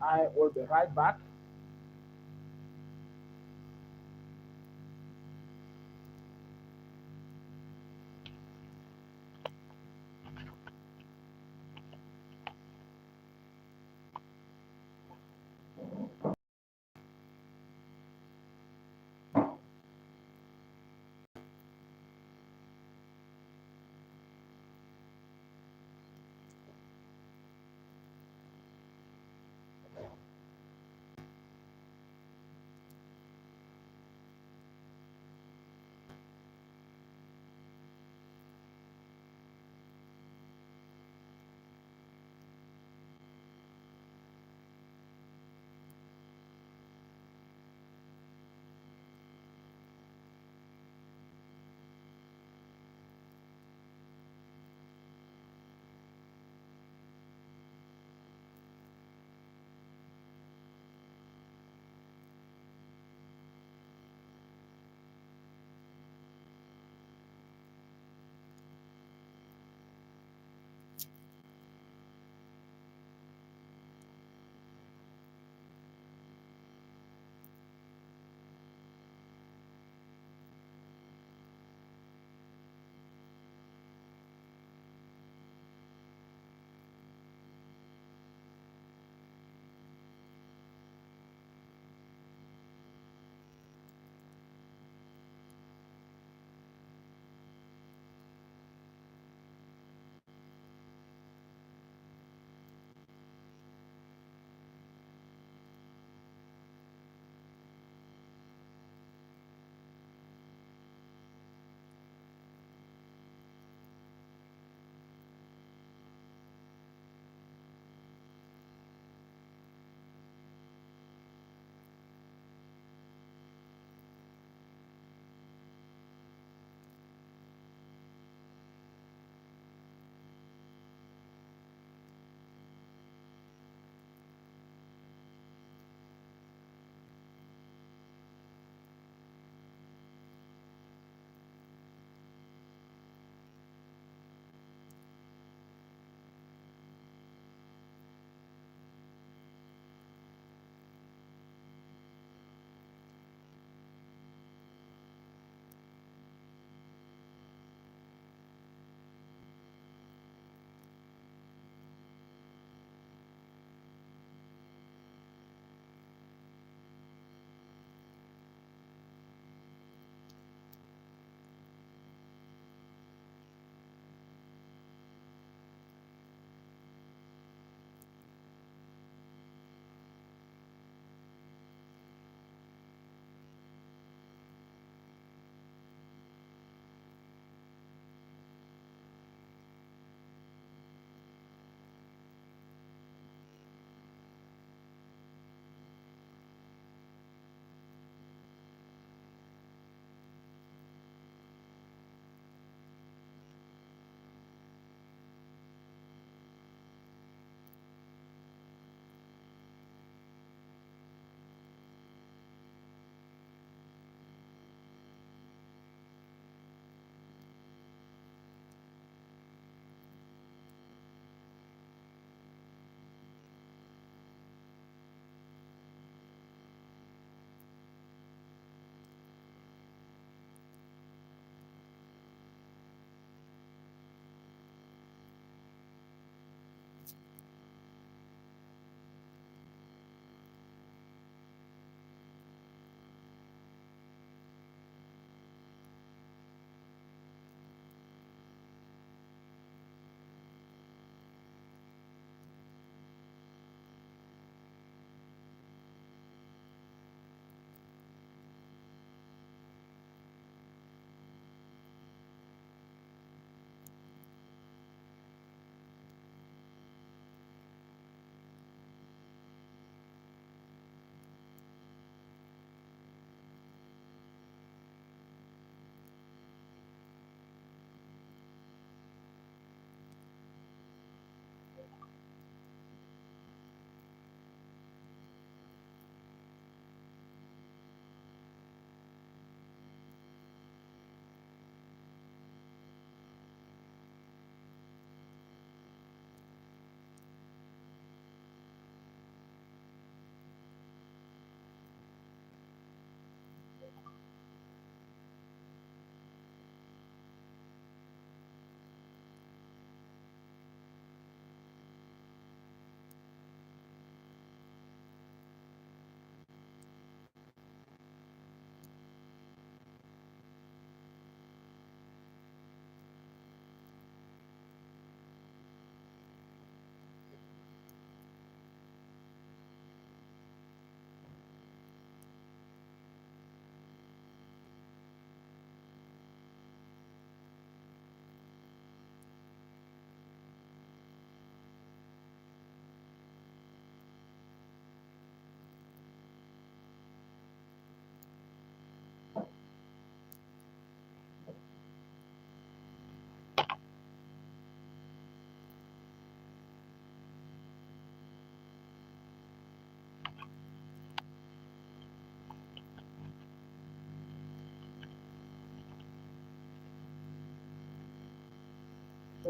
I will be right back.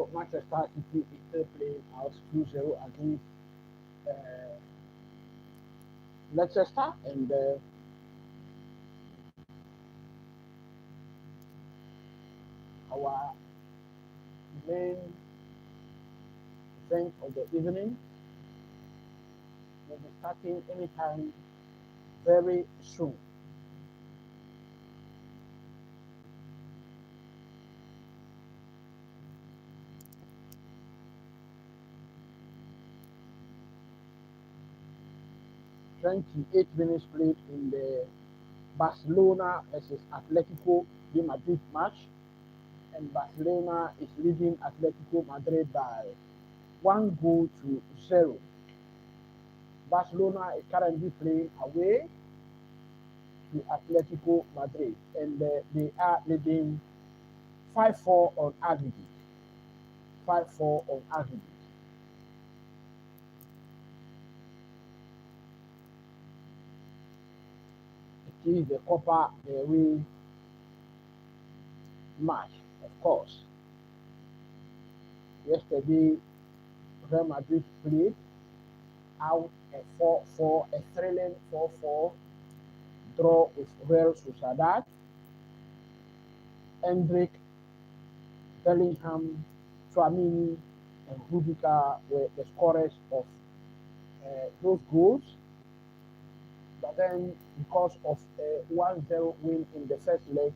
So Manchester City is still playing out 2-0 against uh, Leicester, and our main event of the evening will be starting anytime very soon. 28 minutes played in the Barcelona versus Atletico de Madrid match, and Barcelona is leading Atletico Madrid by 1-0. Barcelona is currently playing away to Atletico Madrid, and they are leading 5-4 on aggregate. 5-4 on aggregate. It is the Copa del Rey match, of course. Yesterday, Real Madrid played out a 4-4, a thrilling 4-4 draw with Real Sociedad. Hendrick, Bellingham, Tchouameni, and Rudiger were the scorers of those goals. But then, because of a 1-0 win in the first leg,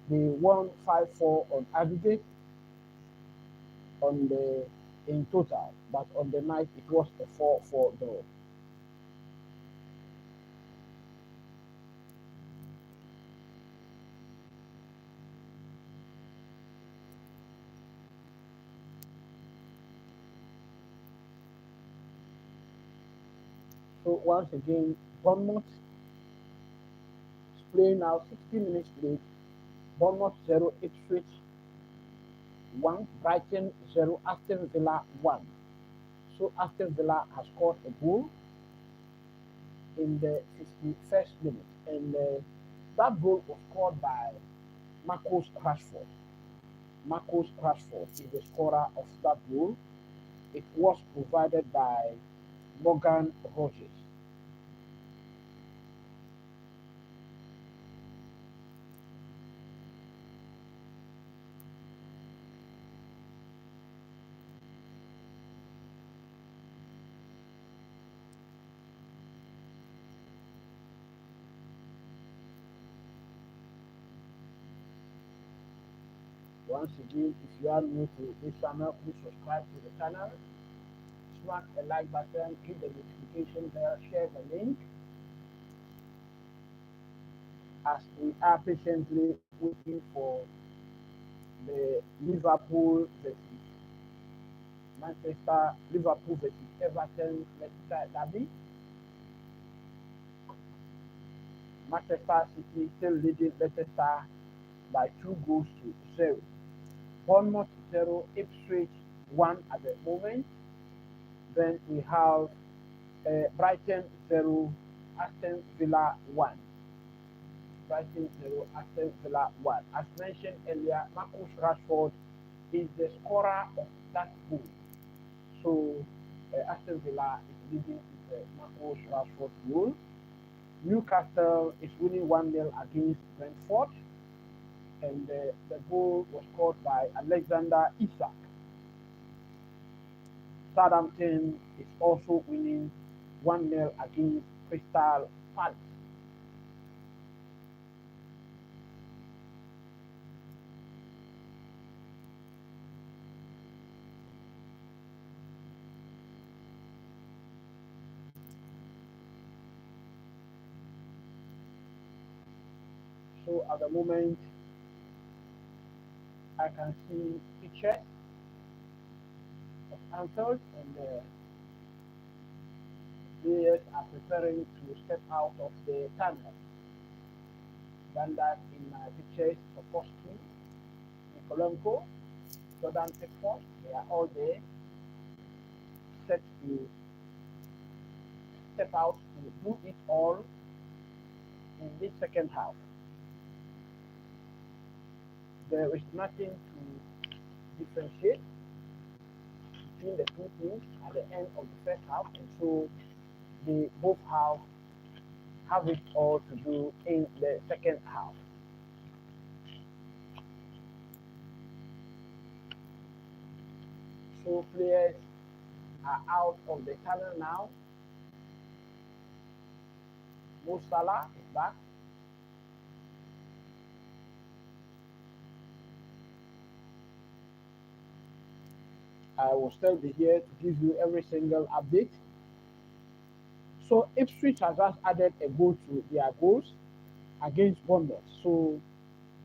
they won 5-4 on aggregate on the in total. But on the night, it was a 4-4 draw. So once again, Bournemouth is playing now 60 minutes played. Bournemouth 0, Ipswich 1, Brighton 0, Aston Villa 1. So Aston Villa has scored a goal in the 51st minute, and that goal was scored by Marcus Rashford. Marcus Rashford is the scorer of that goal. It was provided by Morgan Rogers. Once again, if you are new to this channel, please subscribe to the channel, smash the like button, hit the notification bell, share the link as we are patiently waiting for the Liverpool versus Everton Leicester derby. Manchester City still leading Leicester by 2-0. Bournemouth 0, Ipswich 1 at the moment. Then we have Brighton 0, Aston Villa 1. Brighton 0, Aston Villa 1. As mentioned earlier, Marcus Rashford is the scorer of that goal. So Aston Villa is leading with Marcus Rashford goal. Newcastle is winning 1-0 against Brentford, and the goal was scored by Alexander Isak. Southampton is also winning 1-0 against Crystal Palace. So at the moment, I can see pictures of Anfield, and the players are preparing to step out of the tunnel. Done that in my pictures, Sopowski, Nikolenko, Jordan Pickford, they are all there, set to step out to do it all in this second half. There is nothing to differentiate. between the two teams at the end of the first half, and so they both have it all to do in the second half. So players are out of the tunnel now. Mo Salah is back. I will still be here to give you every single update. So Ipswich has just added a goal to their goals against Bournemouth. So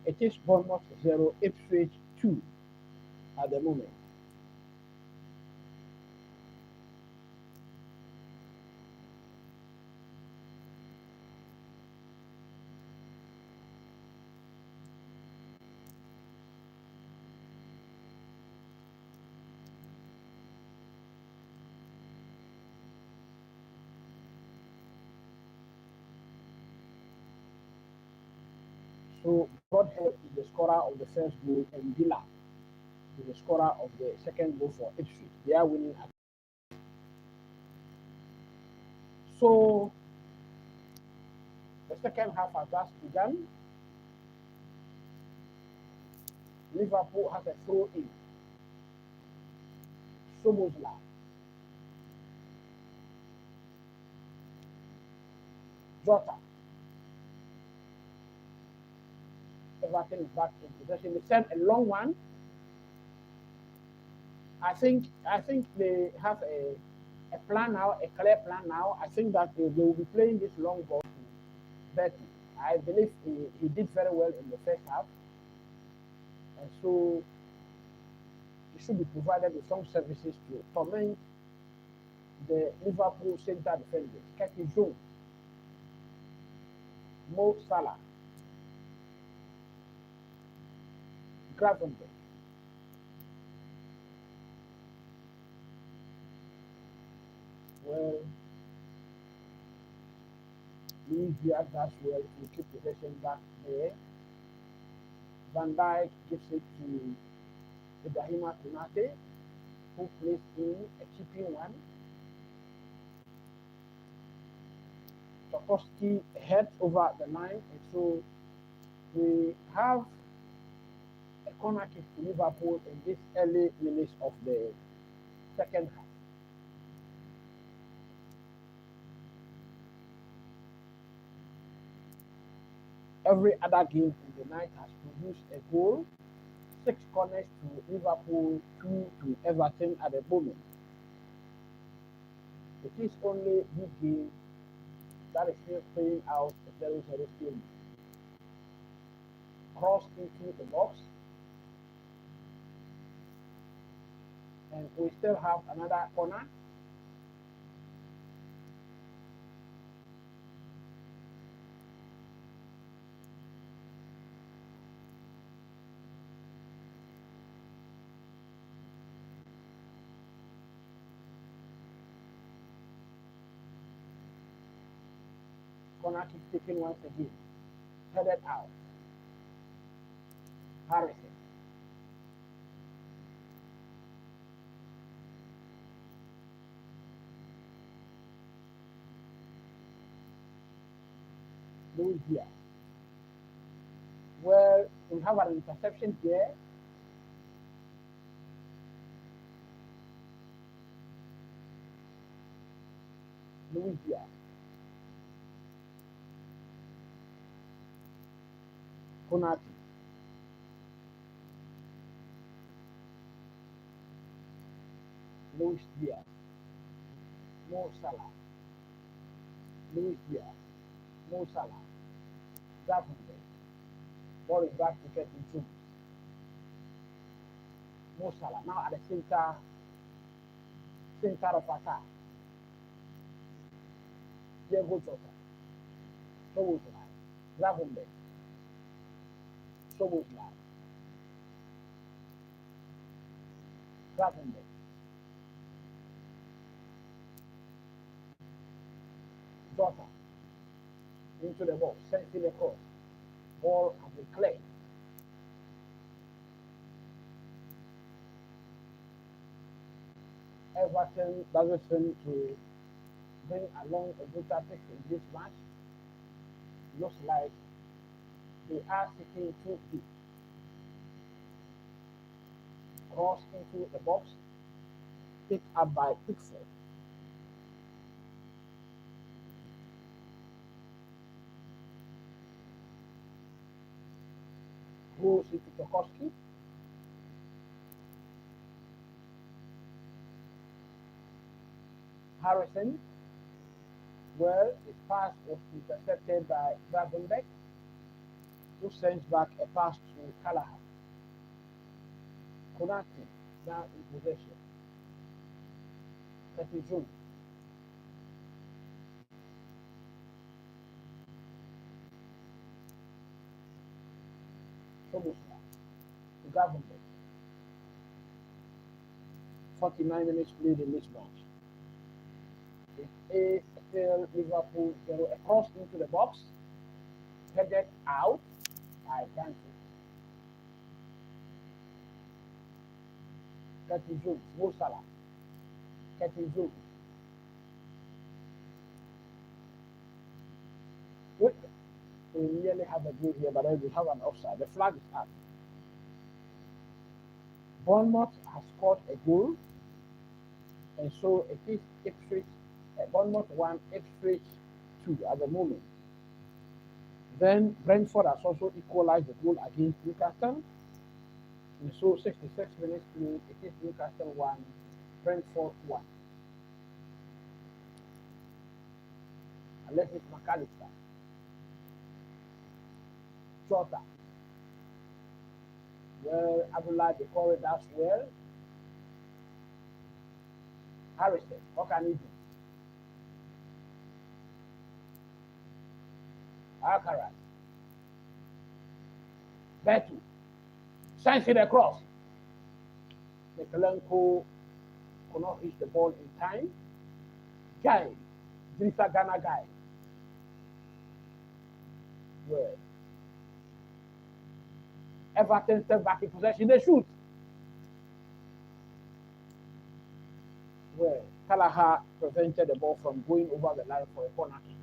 it is Bournemouth 0, Ipswich 2 at the moment. So Broadhead is the scorer of the first goal, and Villa is the scorer of the second goal for Ipswich. They are winning. So the second half has just begun. Liverpool has a throw in. Sobozla. Jota. Everton is back in possession. They sent a long one. I think they have a plan now, a clear plan now. I think that they will be playing this long ball to Bertie. I believe he did very well in the first half, and so he should be provided with some services to torment the Liverpool center defenders. Keki Jones, Mo Salah, Gravenberch. Well, Luis Diaz does well to keep possession back there. Van Dijk gives it to Ibrahima Konate, who plays in a chipping one. Tarkowski heads over the line, and so we have a corner kick to Liverpool in this early minutes of the second half. Every other game in the night has produced a goal. 6 corners to Liverpool, 2 to Everton at the moment. It is only this game that is still playing out a 0-0 stalemate. Cross into the box, and we still have another corner. Corner kick taken once again, headed out. Harrison. Luis Diaz. Well, we have an interception here. Luis Diaz. Konate. Luis Diaz. Mo Salah. Luis Diaz. Mo Salah. Gravenberch. Ball is back to get into Mo Salah. Now at the center of attack. Diego Jota. Sobozla. Gravenberch. Sobozla. Gravenberch. Jota into the box, sending across. Ball has been cleared. Everton doesn't seem to bring along a good tactics in this match. Looks like they are sitting too deep. Cross into the box, picked up by Pickford. Goes into Tokowski. Harrison. Well, his pass was intercepted by Gravenberch, who sends back a pass to Callahan. Konate now in possession. Petitjohn. Soboslai to Gravenberch. 49 minutes played in this match. It is still Liverpool 0. A cross into the box. Headed out by Brentford. Petitjohn. Mo Salah. Petitjohn. We nearly have a goal here, but then we have an offside. The flag is up. Bournemouth has scored a goal, and so it is Ipswich. Bournemouth 1, Ipswich 2 at the moment. Then Brentford has also equalized the goal against Newcastle. And so 66 minutes played, it is Newcastle 1, Brentford 1. Alexis McAllister. Jota. Well, Abdullah Decore does well. Harrison, what can he do? Alcaraz. Betu. Sends it across. Mikalenko could not reach the ball in time. Guy. Drisa Ghana guy. Well. Everton step back in possession. They shoot. Well, Callahan prevented the ball from going over the line for a corner kick.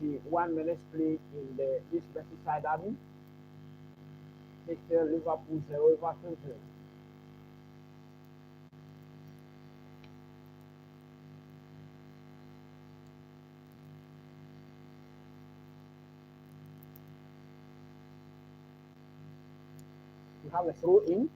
51 minutes played in this Merseyside derby. Still Liverpool 0, Everton 0. We have a throw in.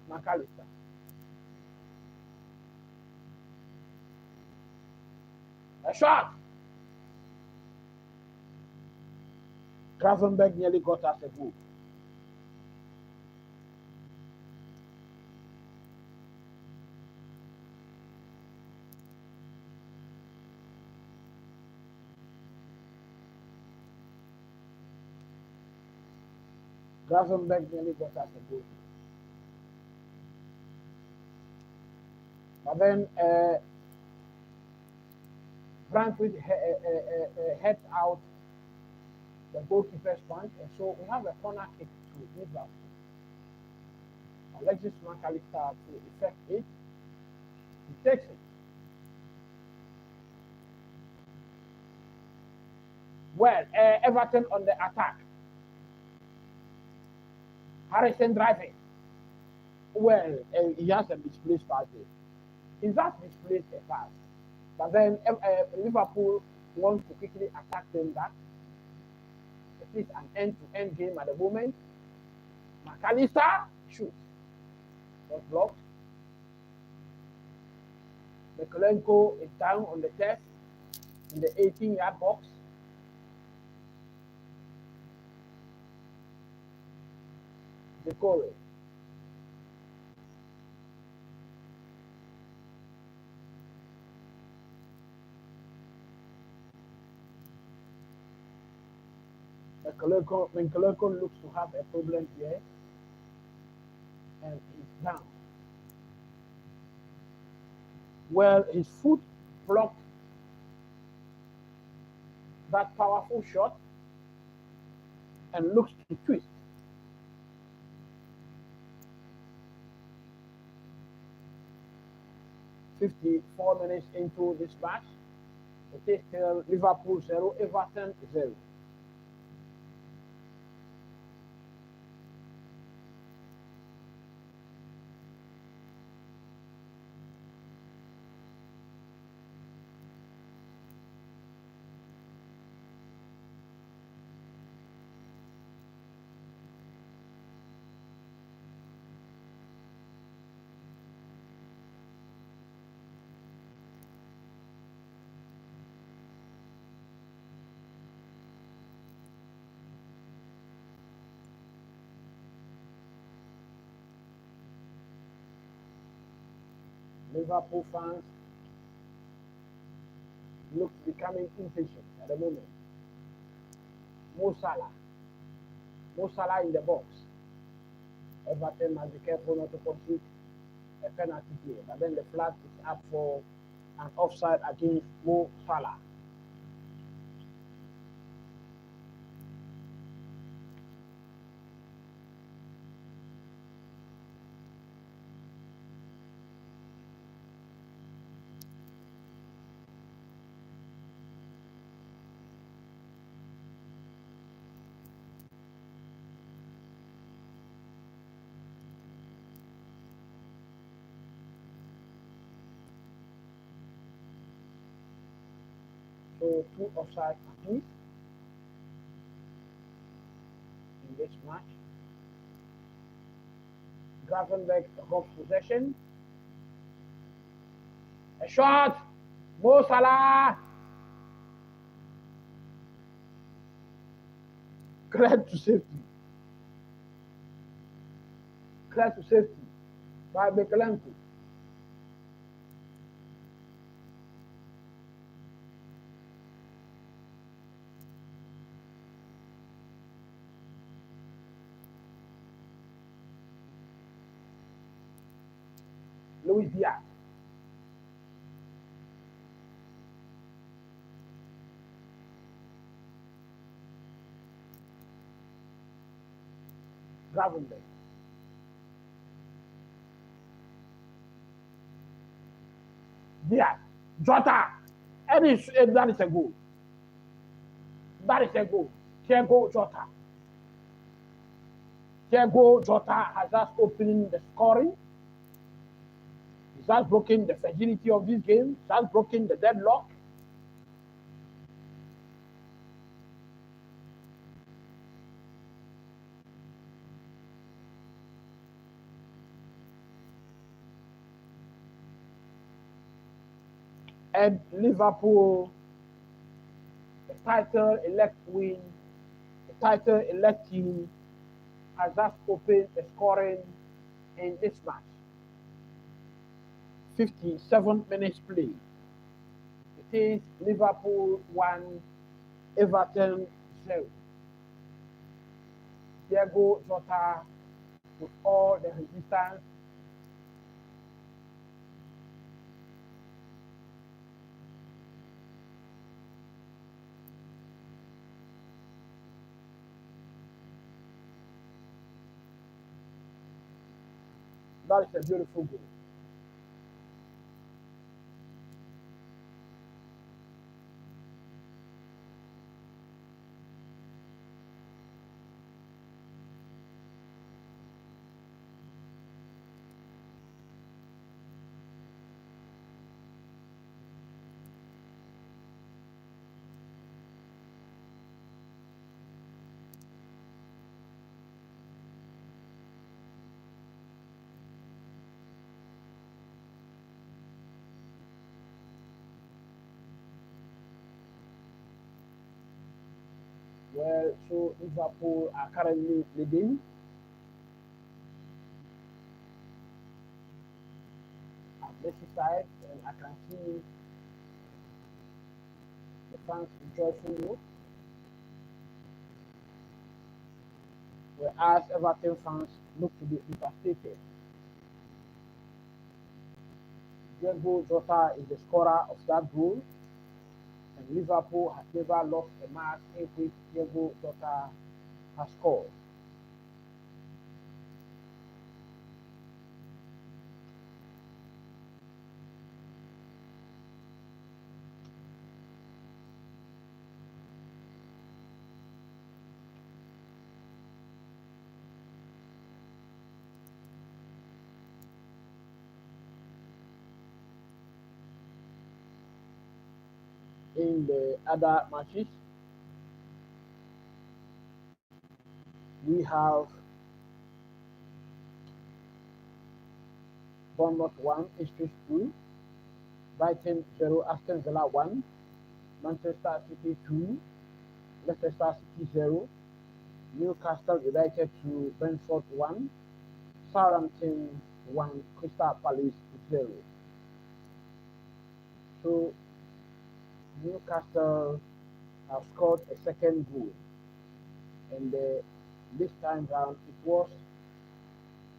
McAllister. A shot. Gravenberch nearly got us a goal. Gravenberch nearly got us a goal. But then Brentford heads out the goalkeeper's punch, and so we have a corner kick to Liverpool. Alexis McAllister to effect it. He takes it. Well, Everton on the attack. Harrison driving. Well, he has a misplaced pass there. He's just misplaced a pass. But then Liverpool wants to quickly attack them back. It is an end-to-end game at the moment. McAllister shoots. Was blocked. Mikalenko is down on the test in the 18-yard box. Decore. Mikalenko looks to have a problem here, and he's down. Well, his foot blocked that powerful shot and looks to twist. "54 minutes into this match, it is still Liverpool 0, Everton 0. Liverpool fans look becoming impatient at the moment. Mo Salah. Mo Salah in the box. Everton must be careful not to concede a penalty here. But then the flag is up for an offside against Mo Salah. So two offside apiece in this match. Gravenberg holds possession. A shot. Mo Salah. Clear to safety. Clear to safety by Bekelenko. Luis Diaz. Gravenberg. Diaz. Jota. That is a goal. That is a goal. Thiago Jota. Thiago Jota has just opened the scoring. He's just broken the fragility of this game. He's just broken the deadlock. And Liverpool, the title elect win, the title elect team, has just opened the scoring in this match. 57 minutes play. It is Liverpool 1, Everton 0. Thiago Jota with all the resistance. That is a beautiful goal. Well, so Liverpool are currently leading. At this side, and I can see the fans joyful, whereas Everton fans look to be devastated. Diego Jota is the scorer of that goal, and Liverpool has never lost a match in which Diego Jota has scored. In the other matches, we have Bournemouth 1, Ipswich 2, Brighton 0, Aston Villa 1, Manchester City 2, Leicester City 0, Newcastle United 2, Brentford 1, Southampton 1, Crystal Palace 0. So Newcastle have scored a second goal, and this time round it was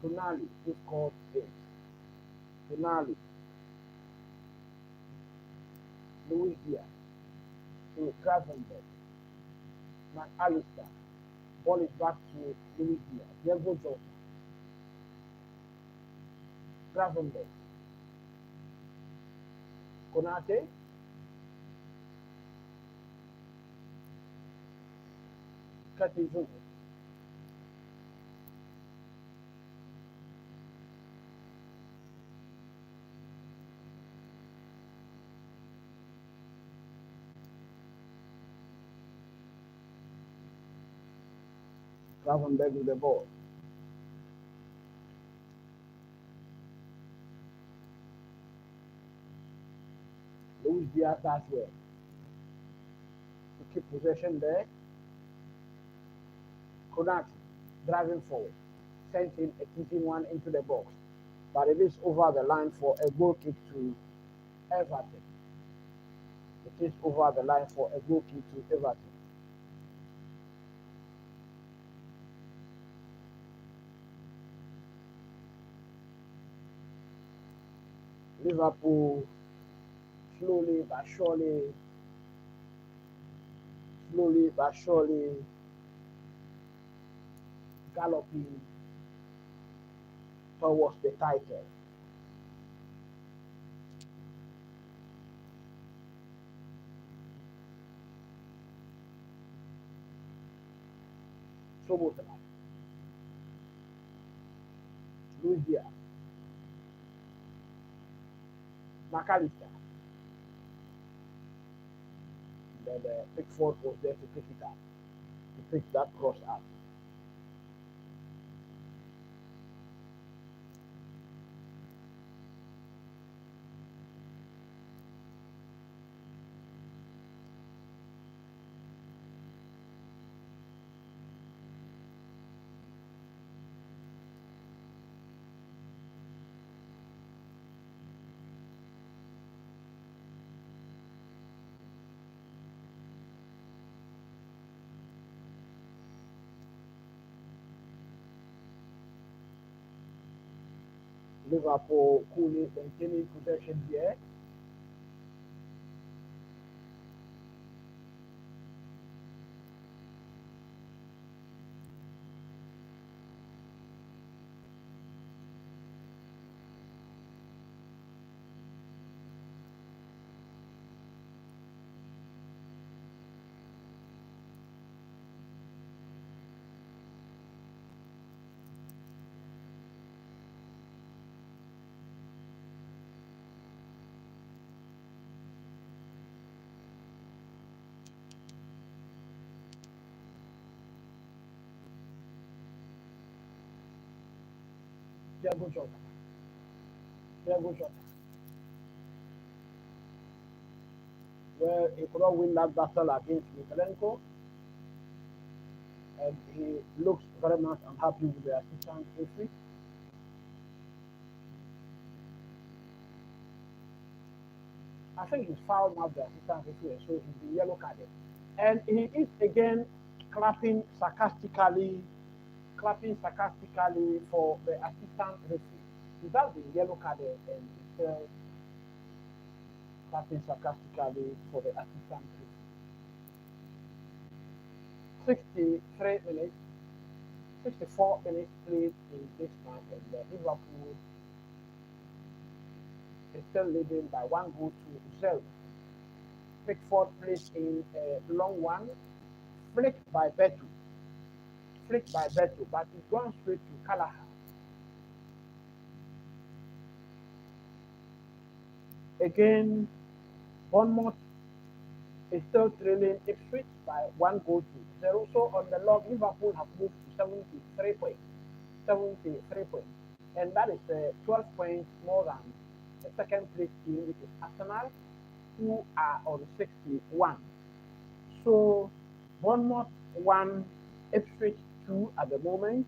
Tonali who scored it. Tonali, Luis Diaz, to Gravenberch, McAllister. Ball is back to Luis Diaz. Diego Jota, Gravenberch, Konate, Curtis Jones. Gravenberch with the ball. Luis Diaz as well. To keep possession there. Konate driving forward. Sent in a kicking one into the box. But it is over the line for a goal kick to Everton. It is over the line for a goal kick to Everton. Liverpool slowly but surely galloping towards the title. Sobota, Luis Diaz, McAllister. Then Pickford was there to pick it up, to pick that cross up. Liverpool coolly maintaining possession here. Diego Jota. Diego Jota. Well, he could not win that battle against Mikalenko, and he looks very much unhappy with the assistant referee. I think he's fouled out the assistant referee, so he's been yellow carded. And he is again clapping sarcastically, for the assistant referee. He's has been yellow carded and he's still Starting sarcastically for the assistant coach. 63 minutes, 64 minutes played in this match, and Liverpool is still leading by 1 goal to 0. Pickford plays in a long one, flicked by Beto, but it's gone straight to Callahan. Again, Bournemouth is still trailing Ipswich by 1 goal to 0. So on the log, Liverpool have moved to 73 points. 73 points. And that is 12 points more than the second place team, which is Arsenal, who are on 61. So Bournemouth 1, Ipswich 2 at the moment,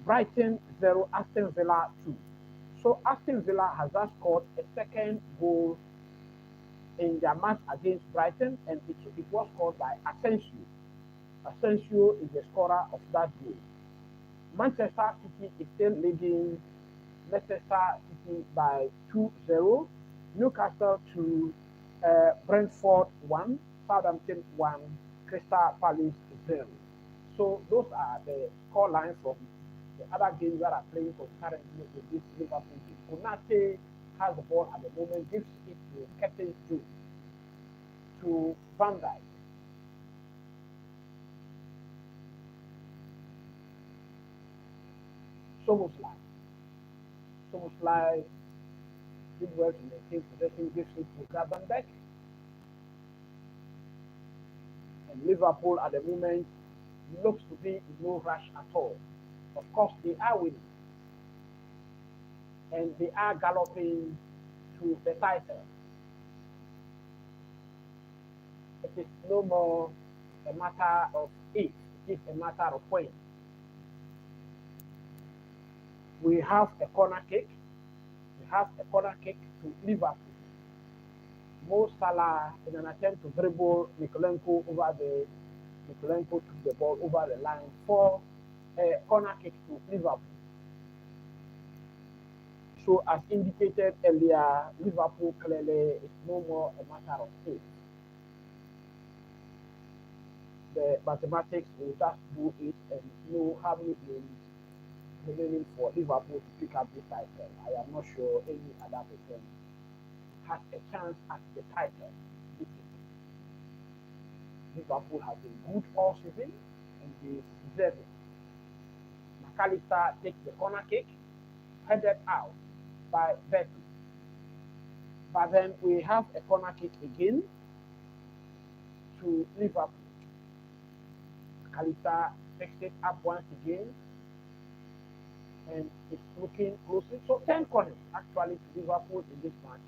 Brighton 0, Aston Villa 2. So Aston Villa has just scored a second goal in their match against Brighton, and it was scored by Asensio. Asensio is the scorer of that goal. Manchester City is still leading Leicester City by 2-0. Newcastle 2, Brentford 1, Southampton 1, Crystal Palace 0. So those are the score lines from the other games that are playing concurrently with this Liverpool game. Konate has the ball at the moment, gives it to Captain Joe, to Van Dijk. Soboslai did well to maintain possession, gives it to Gravenberch. And Liverpool at the moment looks to be in no rush at all. Of course, they are winning. And they are galloping to the title. It is no more a matter of if, it is a matter of when. We have a corner kick. We have a corner kick to Liverpool. Mo Salah, in an attempt to dribble Mikolenko over the Mikolenko took the ball over the line for a corner kick to Liverpool. So as indicated earlier, Liverpool clearly is no more a matter of if. The mathematics will just do it and know how many games remaining for Liverpool to pick up this title. I am not sure any other person has a chance at the title this season. Liverpool has been good all season and they deserve it. McAllister takes the corner kick, headed out by Beto. But then we have a corner kick again to Liverpool. McAllister picks it up once again and it's looking closely. So 10 corners actually to Liverpool in this match.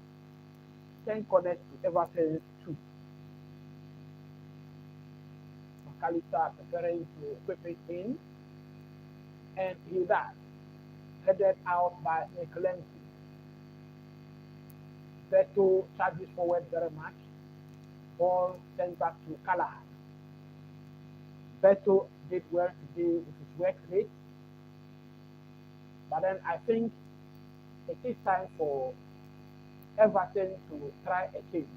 10 corners to Everton 2. McAllister preparing to equip it in. And he does. Headed out by Mikolenko. Beto charges forward very much. Ball sent back to Callahan. Beto did well today with his work rate. But then I think it is time for Everton to try a change.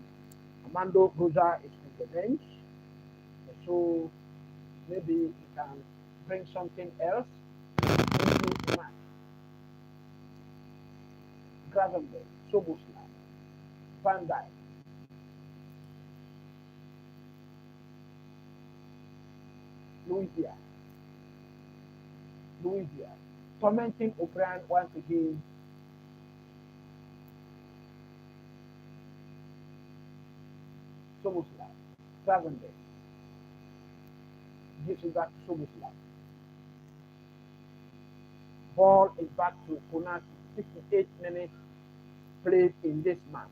Armando Broja is on the bench. So maybe he can bring something else into the match. Gravenberch, Soboslai, Van Dijk. Luis Diaz. Tormenting O'Brien once again. Soboslai, Gravenberch. Gives it back to Soboslai. Ball is back to Konate. 68 minutes played in this match.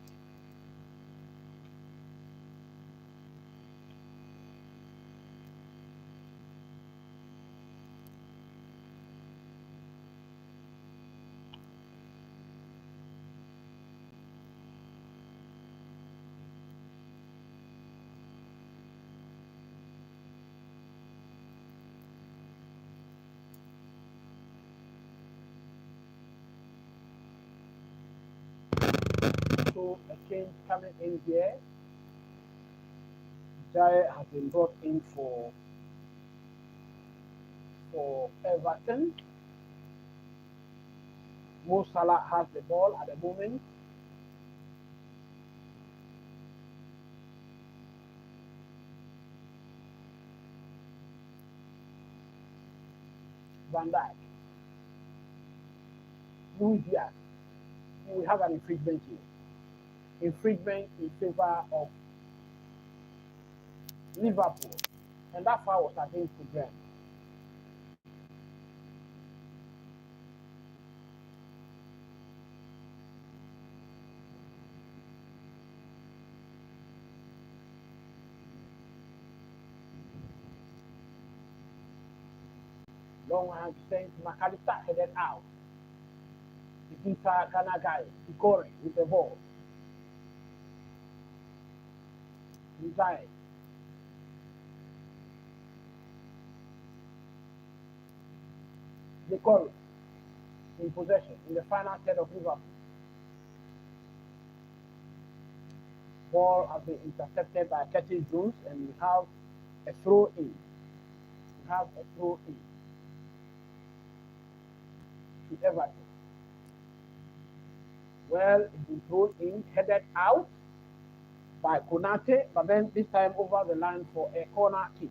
So also a change coming in here. Jai has been brought in for Everton. Mo Salah has the ball at the moment. Van Dijk. Luis Diaz. We have an infringement here. Infringement in favor of Liverpool. And that foul was against the ground. Long hand sent McAllister headed out. The Peter Ghana guy, Ikore with the ball. Inside. Ikore in possession in the final third of Liverpool. Ball has been intercepted by Curtis Jones, and we have a throw in. We have a throw in to Everton. Well, it's been thrown in, headed out by Konate, but then this time over the line for a corner kick.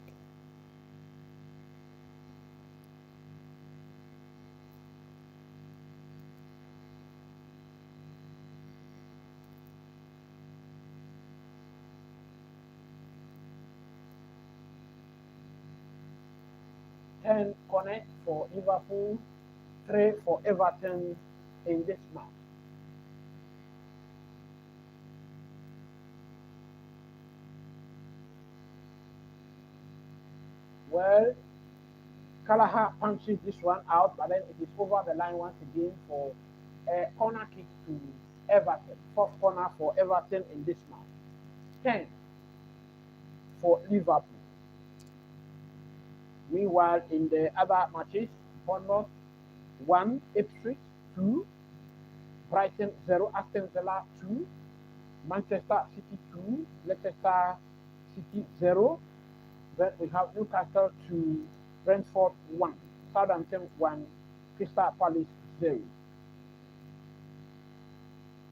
Ten corner for Liverpool, 3 for Everton in this match. Well, Callagher punches this one out, but then it is over the line once again for a corner kick to Everton. 4th corner for Everton in this match. 10 for Liverpool. Meanwhile, in the other matches, Bournemouth 1, Ipswich 2, Brighton 0, Aston Villa 2, Manchester City 2, Leicester City 0. Then we have Newcastle 2, Brentford 1, Southampton 1, Crystal Palace 0.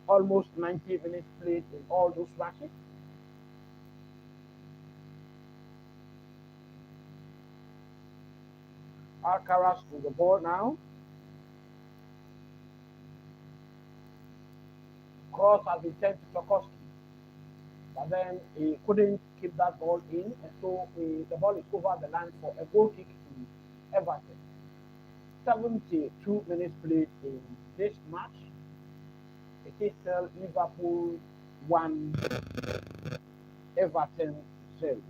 Almost 90 minutes played in all those matches. Alcaraz with the ball now. Cross has been sent to Tchaikovsky, but then he couldn't keep that ball in, and so the ball is over the line for a goal kick to Everton. 72 minutes played in this match. It is still Liverpool 1, Everton 0.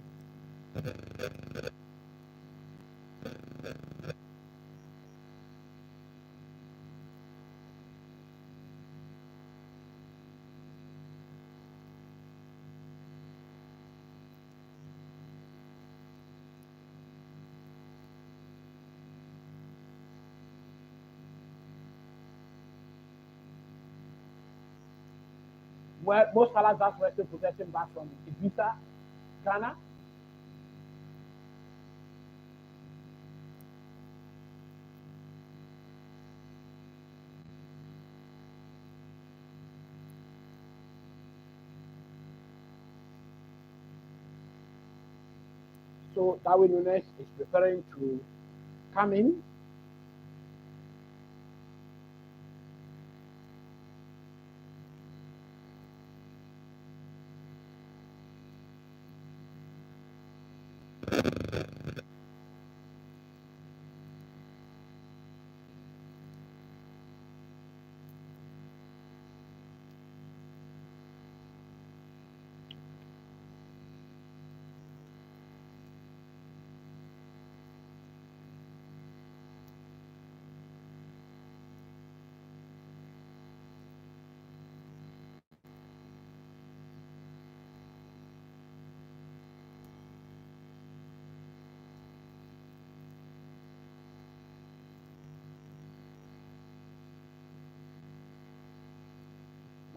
Well, most Salah's were still possession back from Ibiza, Ghana. So Darwin Nunes is preparing to come in.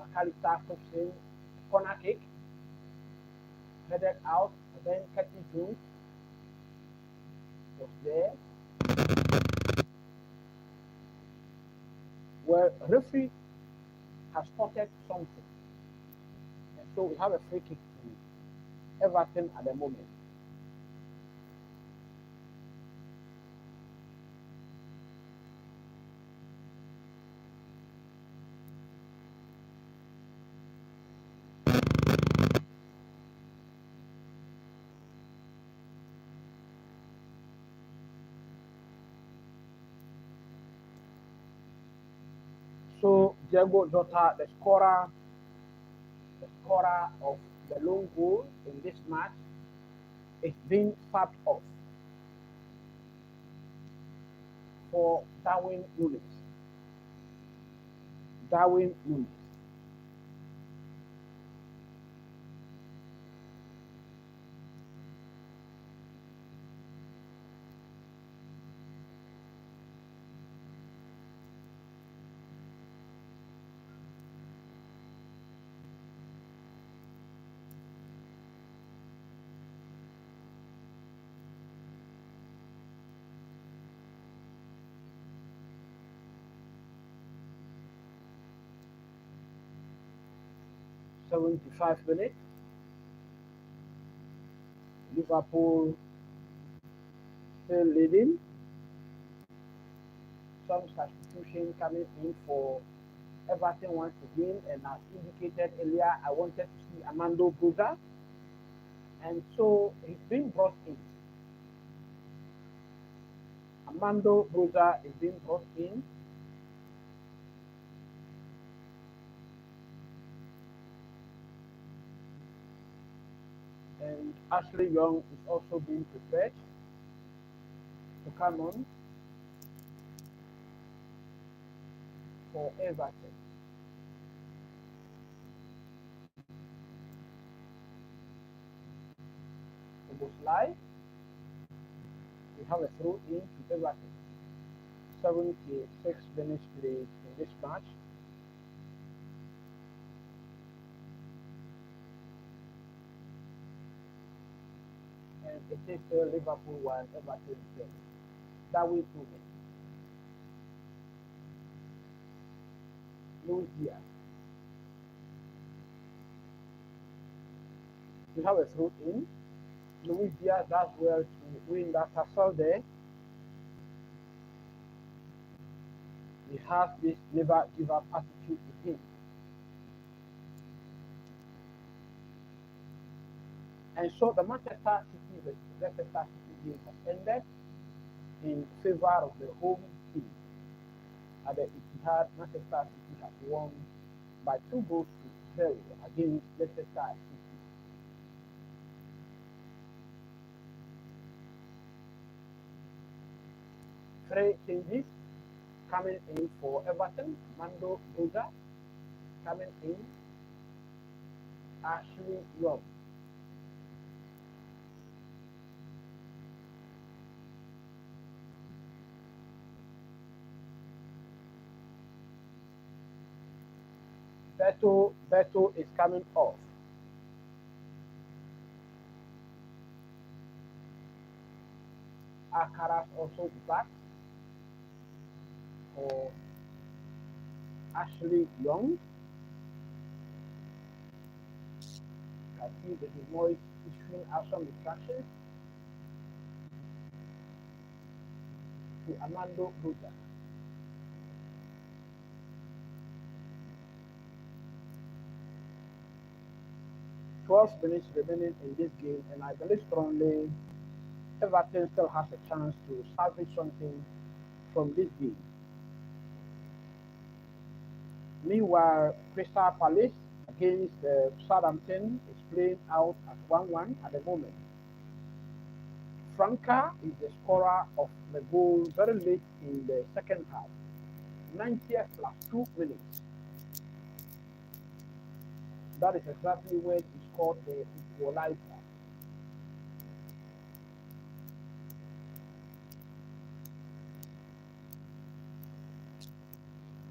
McAllister puts in corner kick, headed out, and then Curtis Jones was there. Well, referee has spotted something, and so we have a free kick to Everton at the moment. So Diego Jota, the scorer of the lone goal in this match, is being subbed off for Darwin Núñez. Darwin Núñez. '75 minutes. Liverpool still leading. Some substitution coming in for Everton once again, and as indicated earlier, I wanted to see Armando Broja, and so he's been brought in. Armando Broja is being brought in. And Ashley Young is also being prepared to come on for Everton. It was live. We have a throw in to Everton. 76 minutes played in this match. And it is still Liverpool 1, Everton 0. That will prove it. Luis Diaz. We have a throw in. Luis Diaz does well to win that tussle there. He has this never give up attitude to him. And so the Manchester City versus Leicester City game has ended in favor of the home team. At the Etihad, Manchester City has won by 2 goals to 0 against Leicester City. Three changes coming in for Everton. Armando Broja coming in. Ashley Young. Beto is coming off. Akaras also back for Ashley Young. I see that the noise issuing out some instructions to Armando Broja. Minutes remaining in this game, and I believe strongly Everton still has a chance to salvage something from this game. Meanwhile, Crystal Palace against Southampton is playing out at 1-1 at the moment. Franca is the scorer of the goal very late in the second half, 90th plus 2 minutes. That is exactly when he scored the equalizer.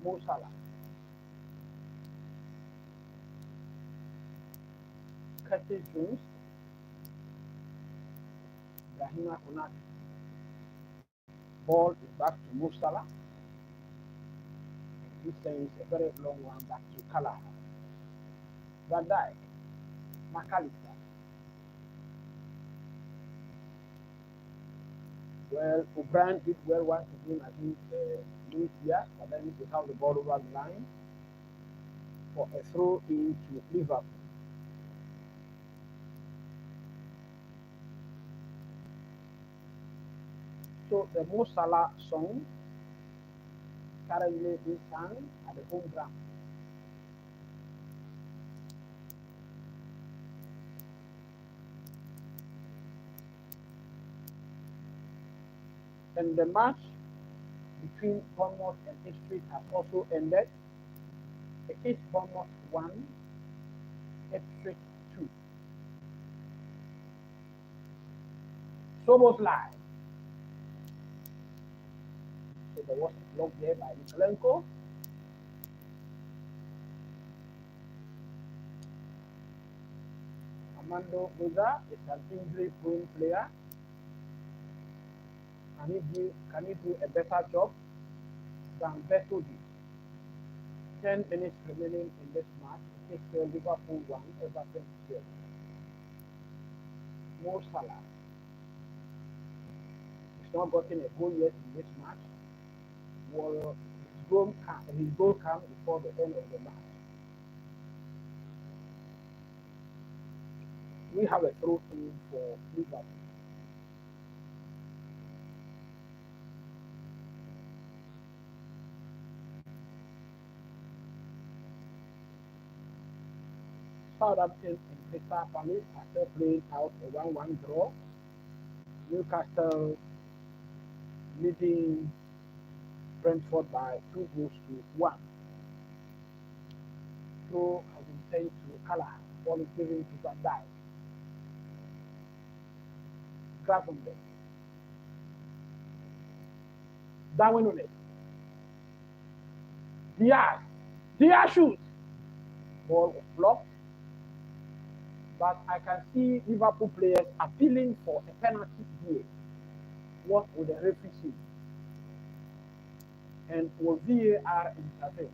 Mo Salah. Curtis Jones, Brahima Konate. Ball is back to Mo Salah. He sends a very long one back to Kala. Van Dijk, McAllister. Well, O'Brien did well once again against Luis Diaz, but then they have the ball over the line for a throw into Liverpool. So the Mo Salah song currently being sung at the home ground. And the match between Bournemouth and Ipswich has also ended. It is Bournemouth 1, Ipswich 2. Sobos live. So there was a block there by Nikolenko. Armando Boza is an injury-prone player. Can he do a better job than Beto did? 10 minutes remaining in this match. It is Liverpool 1, Everton 0. Mo Salah. He's not gotten a goal yet in this match. Well, his goal came before the end of the match. We have a throw in for Liverpool. Southampton and Crystal Palace are still playing out a 1-1 draw. Newcastle leading Brentford by 2-1. Throw has been sent to Kala. Ball is given to Van Dijk. Gravenberch. Darwin Nunes. Diaz shoots. Ball was blocked. But I can see Liverpool players appealing for a penalty here. What would the referee see? And will VAR intervene?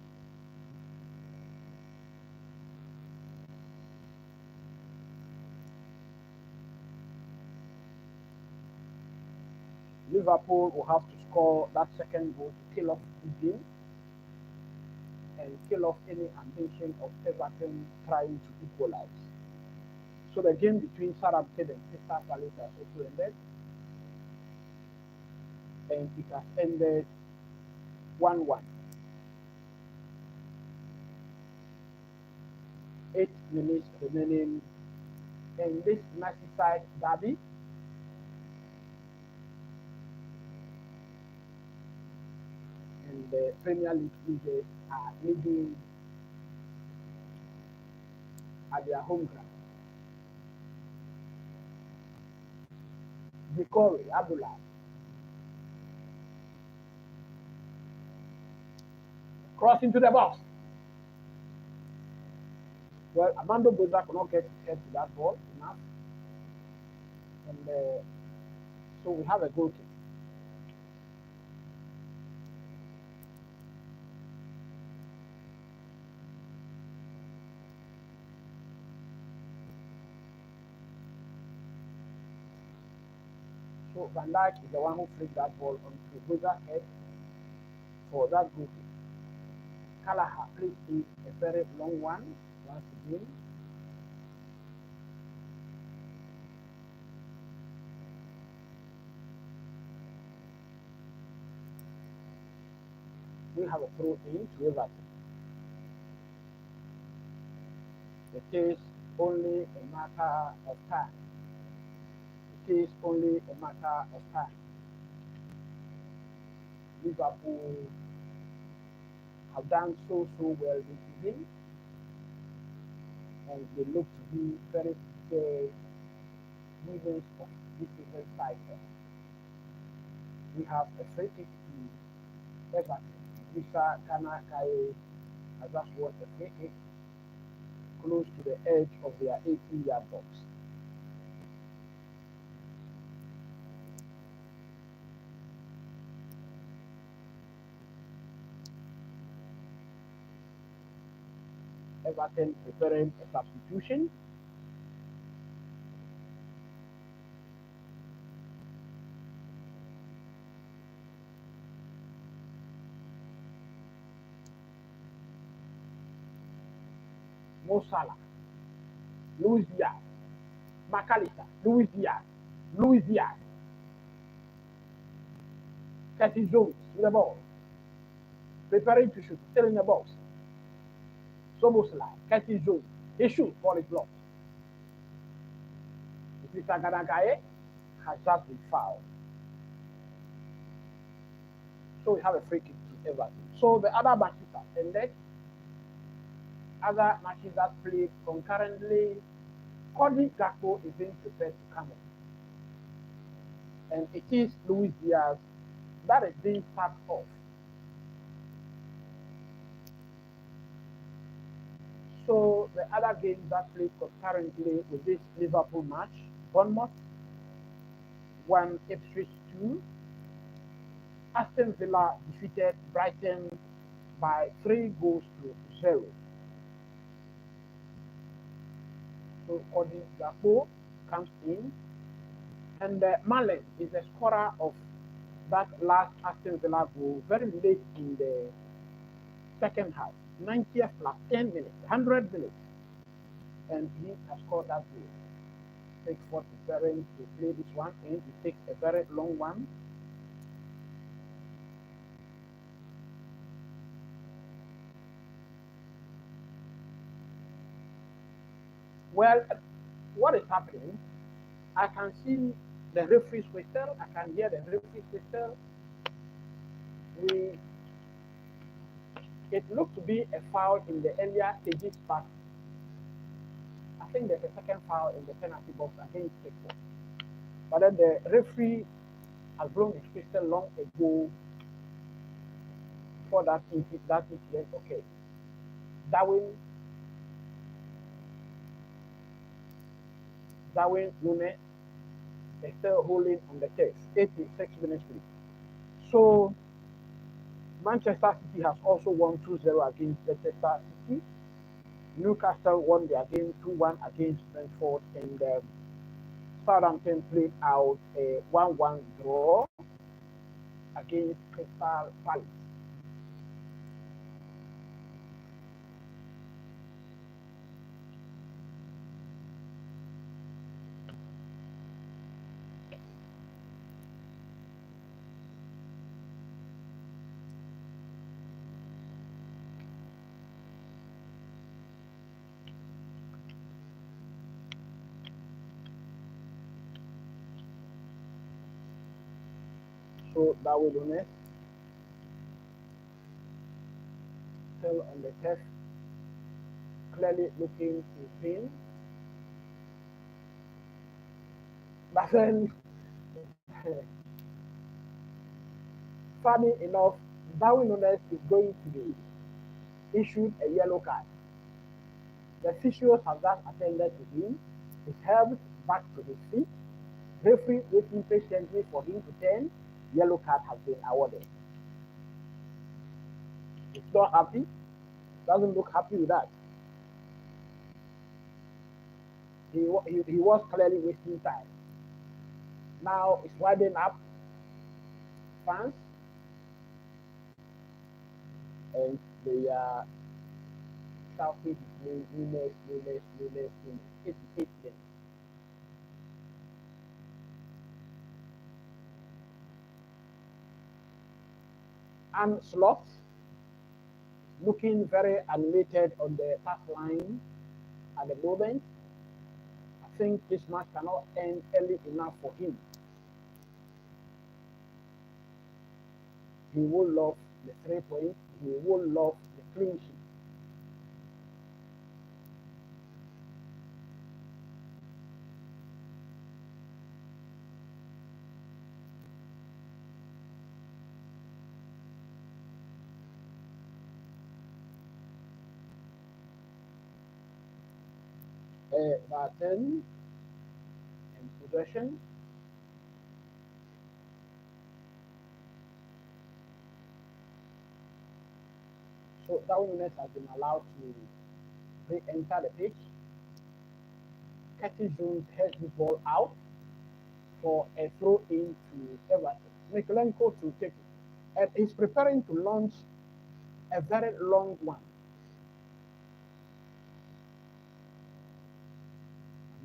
Liverpool will have to score that second goal to kill off the game and kill off any ambition of Everton trying to equalize. So the game between Southampton and Crystal Palace has also ended. And it has ended 1-1. 8 minutes remaining in this Merseyside derby. And the Premier League leaders are leading at their home ground. Zikori Abdullah. Cross into the box. Well, Armando Boza could not get his head to that ball enough. And so we have a goal kick. So Van Dijk is the one who flicked that ball onto Boza's head for that goal kick. Callagher plays in a very long one once again. We have a throw in to Everton. It is only a matter of time. It is only a matter of time. Liverpool have done so well this season, and they look to be very good winners of this season cycle. We have a free kick to Everton. Mr. Kanakaye has just won a free kick. close to the edge of their 18-yard box. Everton preparing a substitution. Mo Salah, Luis Diaz, McAllister, Luis Diaz, Curtis Jones with the ball, preparing to shoot, still in the box. Soboslai, Curtis Jones, he shoots, ball is blocked. Mr. Ganagaye has just been fouled. So we have a free kick to Everton. So the other matches have ended. Other matches that played concurrently, Cody Gakpo is being prepared to come in. And it is Luis Diaz that is being tapped off. So the other games that played concurrently with this Liverpool match, Bournemouth 1, Ipswich 2. Aston Villa defeated Brighton by 3 goals to 0. So Cody Gakpo comes in, and Malen is the scorer of that last Aston Villa goal very late in the second half, 90th plus 10 minutes, 100 minutes, and he has scored that goal. Pickford preparing to play this one, and he takes a very long one. Well, what is happening? I can see the referee's whistle. I can hear the referee's whistle. It looked to be a foul in the earlier stages, but I think there's a second foul in the penalty box against Pickford. But then the referee has blown his whistle long ago for that incident. Okay, Darwin Núñez is still holding on the test. 86 minutes free. So Manchester City has also won 2-0 against Leicester City. Newcastle won their game 2-1 against Brentford, and Southampton played out a 1-1 draw against Crystal Palace. So Darwin Núñez still on the test, clearly looking in pain. But then, funny enough, Darwin Núñez is going to be issued a yellow card. The officials have just attended to him. He's helped back to his feet. Referee waiting patiently for him to turn. Yellow card has been awarded. He's not happy. Doesn't look happy with that. He was clearly wasting time. Now it's winding up. France and the Southeast is playing Núñez, 88 minutes. And Slot looking very animated on the pass line at the moment. I think this match cannot end early enough for him. He will love the 3 points. He will love the clean sheet. Everton in possession. So Darwin Nunes has been allowed to re-enter the pitch. Curtis Jones heads the ball out for a throw in to Everton. Mikulenko to take it. And he's preparing to launch a very long one.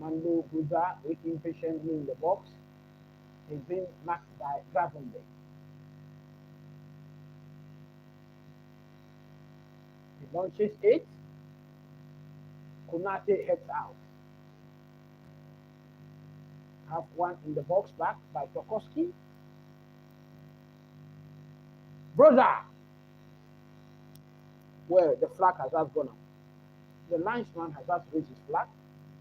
Mando Guza waiting patiently in the box. He's been marked by Gravenberg. He launches it. Konate heads out. Have one in the box back by Tokoski. Brother! Well, the flag has just gone up. The linesman has just raised his flag.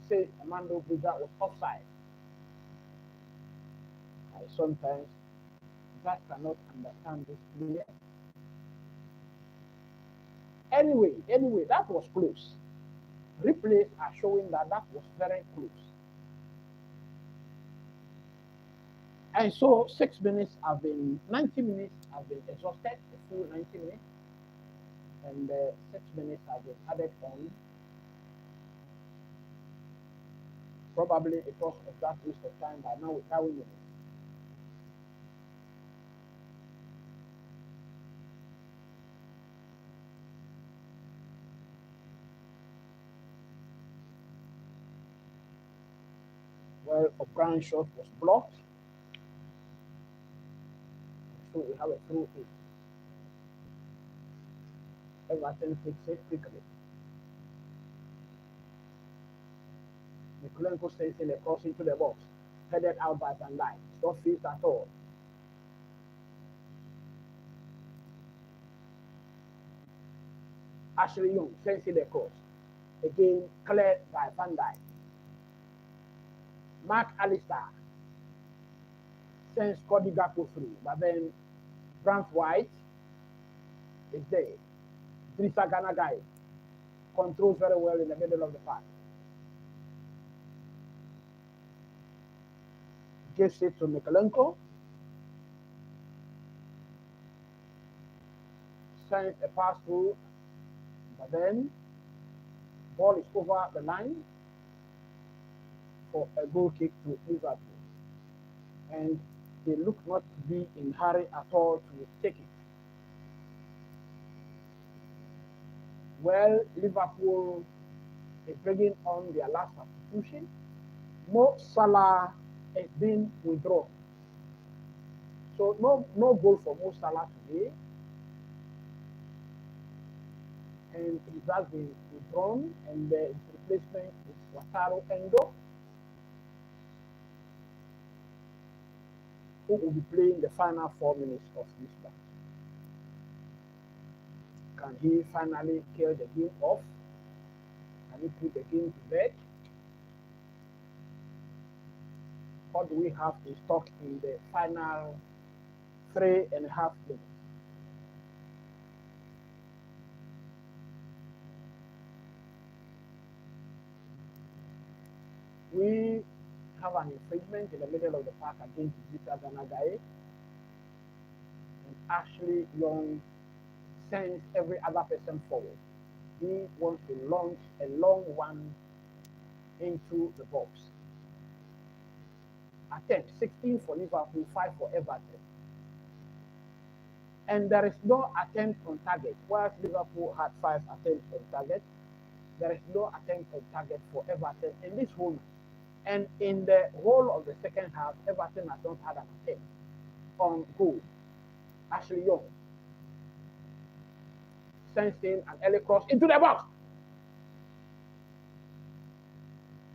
Says Amando Guza was offside. I sometimes just cannot understand this player. Anyway, that was close. Replays are showing that was very close. And so 90 minutes have been exhausted, the full 90 minutes, and 6 minutes have been added on. Probably because of that waste of time, but now we're carrying it. Well, O'Brien's shot was blocked. So we have a throw in. Everton takes it quickly. Mikulenko sends in a cross into the box, headed out by Van Dijk. It's not faced at all. Ashley Young sends in a cross. Again, cleared by Van Dijk. Mark Alistair sends Cody Gakpo through, but then Brant White is there. Drissa Gana Guy controls very well in the middle of the park. Gives it to Mikulenko. Sends a pass through, but then ball is over the line for a goal kick to Liverpool. And they look not to be in hurry at all to take it. Well, Liverpool is bringing on their last substitution. Mo Salah has been withdrawn. So no goal for Mo Salah today. And it has been withdrawn, and the replacement is Wataru Endo, who will be playing the final 4 minutes of this match. Can he finally kill the game off? Can he put the game to bed? What do we have in stock in the final 3.5 minutes? We have an infringement in the middle of the park against Drissa Gana Guy. And Ashley Young sends every other person forward. He wants to launch a long one into the box. Attempt 16 for Liverpool, 5 for Everton. And there is no attempt on target. Whereas Liverpool had 5 attempts on target, there is no attempt on target for Everton in this whole match. And in the whole of the second half, Everton has not had an attempt on goal. Ashley Young sends in an early cross into the box.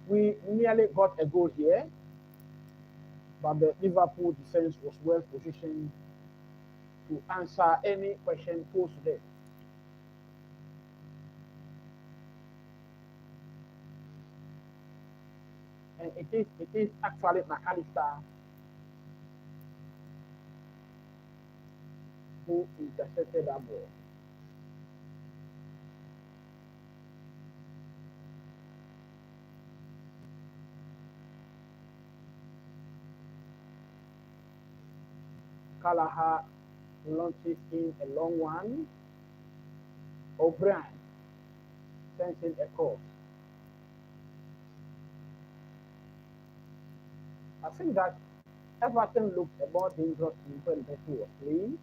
We nearly got a goal here, but the Liverpool defense was well positioned to answer any question posed to them. And it is actually McAllister who intercepted that ball. Callagher launches in a long one. O'Brien sends in a cross. I think that Everton looked a more dangerous team when Brentford was playing.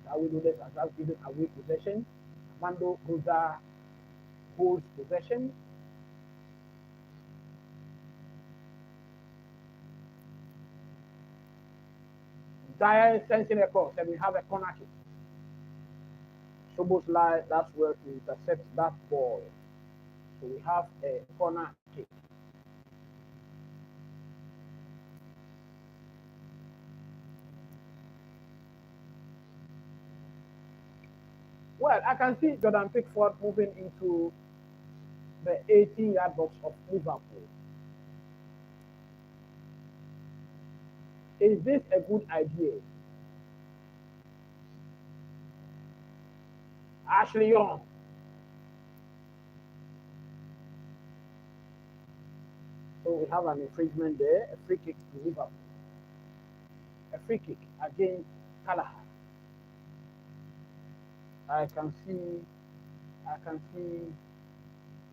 Darwin Nunes has just given away possession. Armando Broja holds possession. Dyer sends in a cross, and we have a corner kick. Soboslai, that's where to intercept that ball. So we have a corner kick. Well, I can see Jordan Pickford moving into the 18-yard box of Liverpool. Is this a good idea? Ashley Young. So we have an infringement there, a free kick to Liverpool. A free kick against Callagher. I can see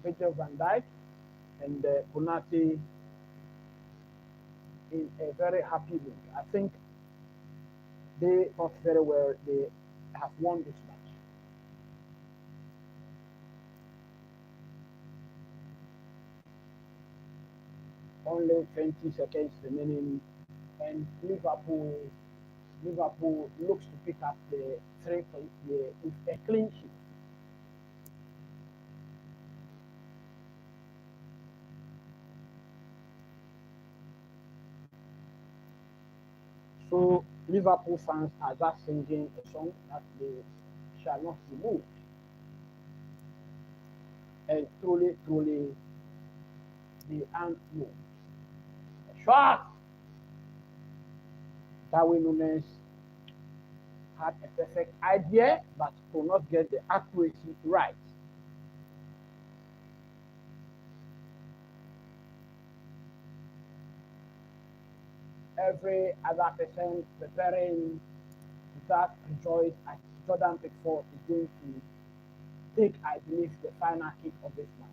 Virgil van Dijk and Konate in a very happy mood. I think they thought very well they have won this match. Only 20 seconds remaining, and Liverpool looks to pick up the 3 points with a clean sheet. So Liverpool fans are just singing a song that they shall not be moved. And truly, they aren't moved. A shot! Darwin Nunes had a perfect idea, but could not get the accuracy right. Every other person preparing that rejoice at Jordan Pickford is going to take, I believe, the final kick of this match.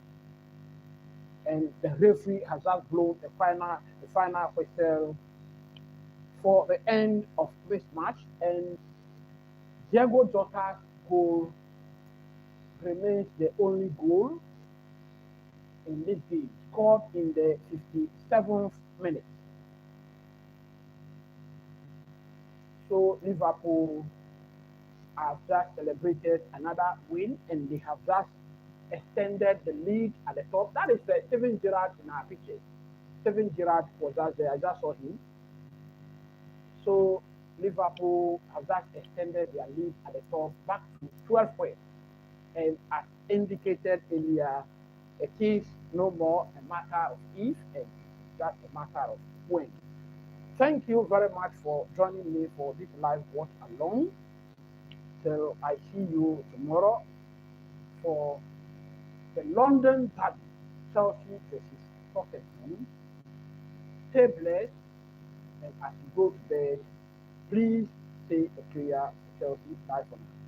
And the referee has just blown the final whistle for the end of this match. And Diego Jota's goal remains the only goal in this game, scored in the 57th minute. So Liverpool have just celebrated another win, and they have just extended the lead at the top. That is Steven Gerrard in our picture. Steven Gerrard was just there. I just saw him. So Liverpool have just extended their lead at the top back to 12 points. And as indicated earlier, it is no more a matter of if, and just a matter of when. Thank you very much for joining me for this live watch along. Till I see you tomorrow for the London derby, Chelsea versus Tottenham. Stay blessed, and as you go to bed, please say a prayer for Chelsea. Bye for now.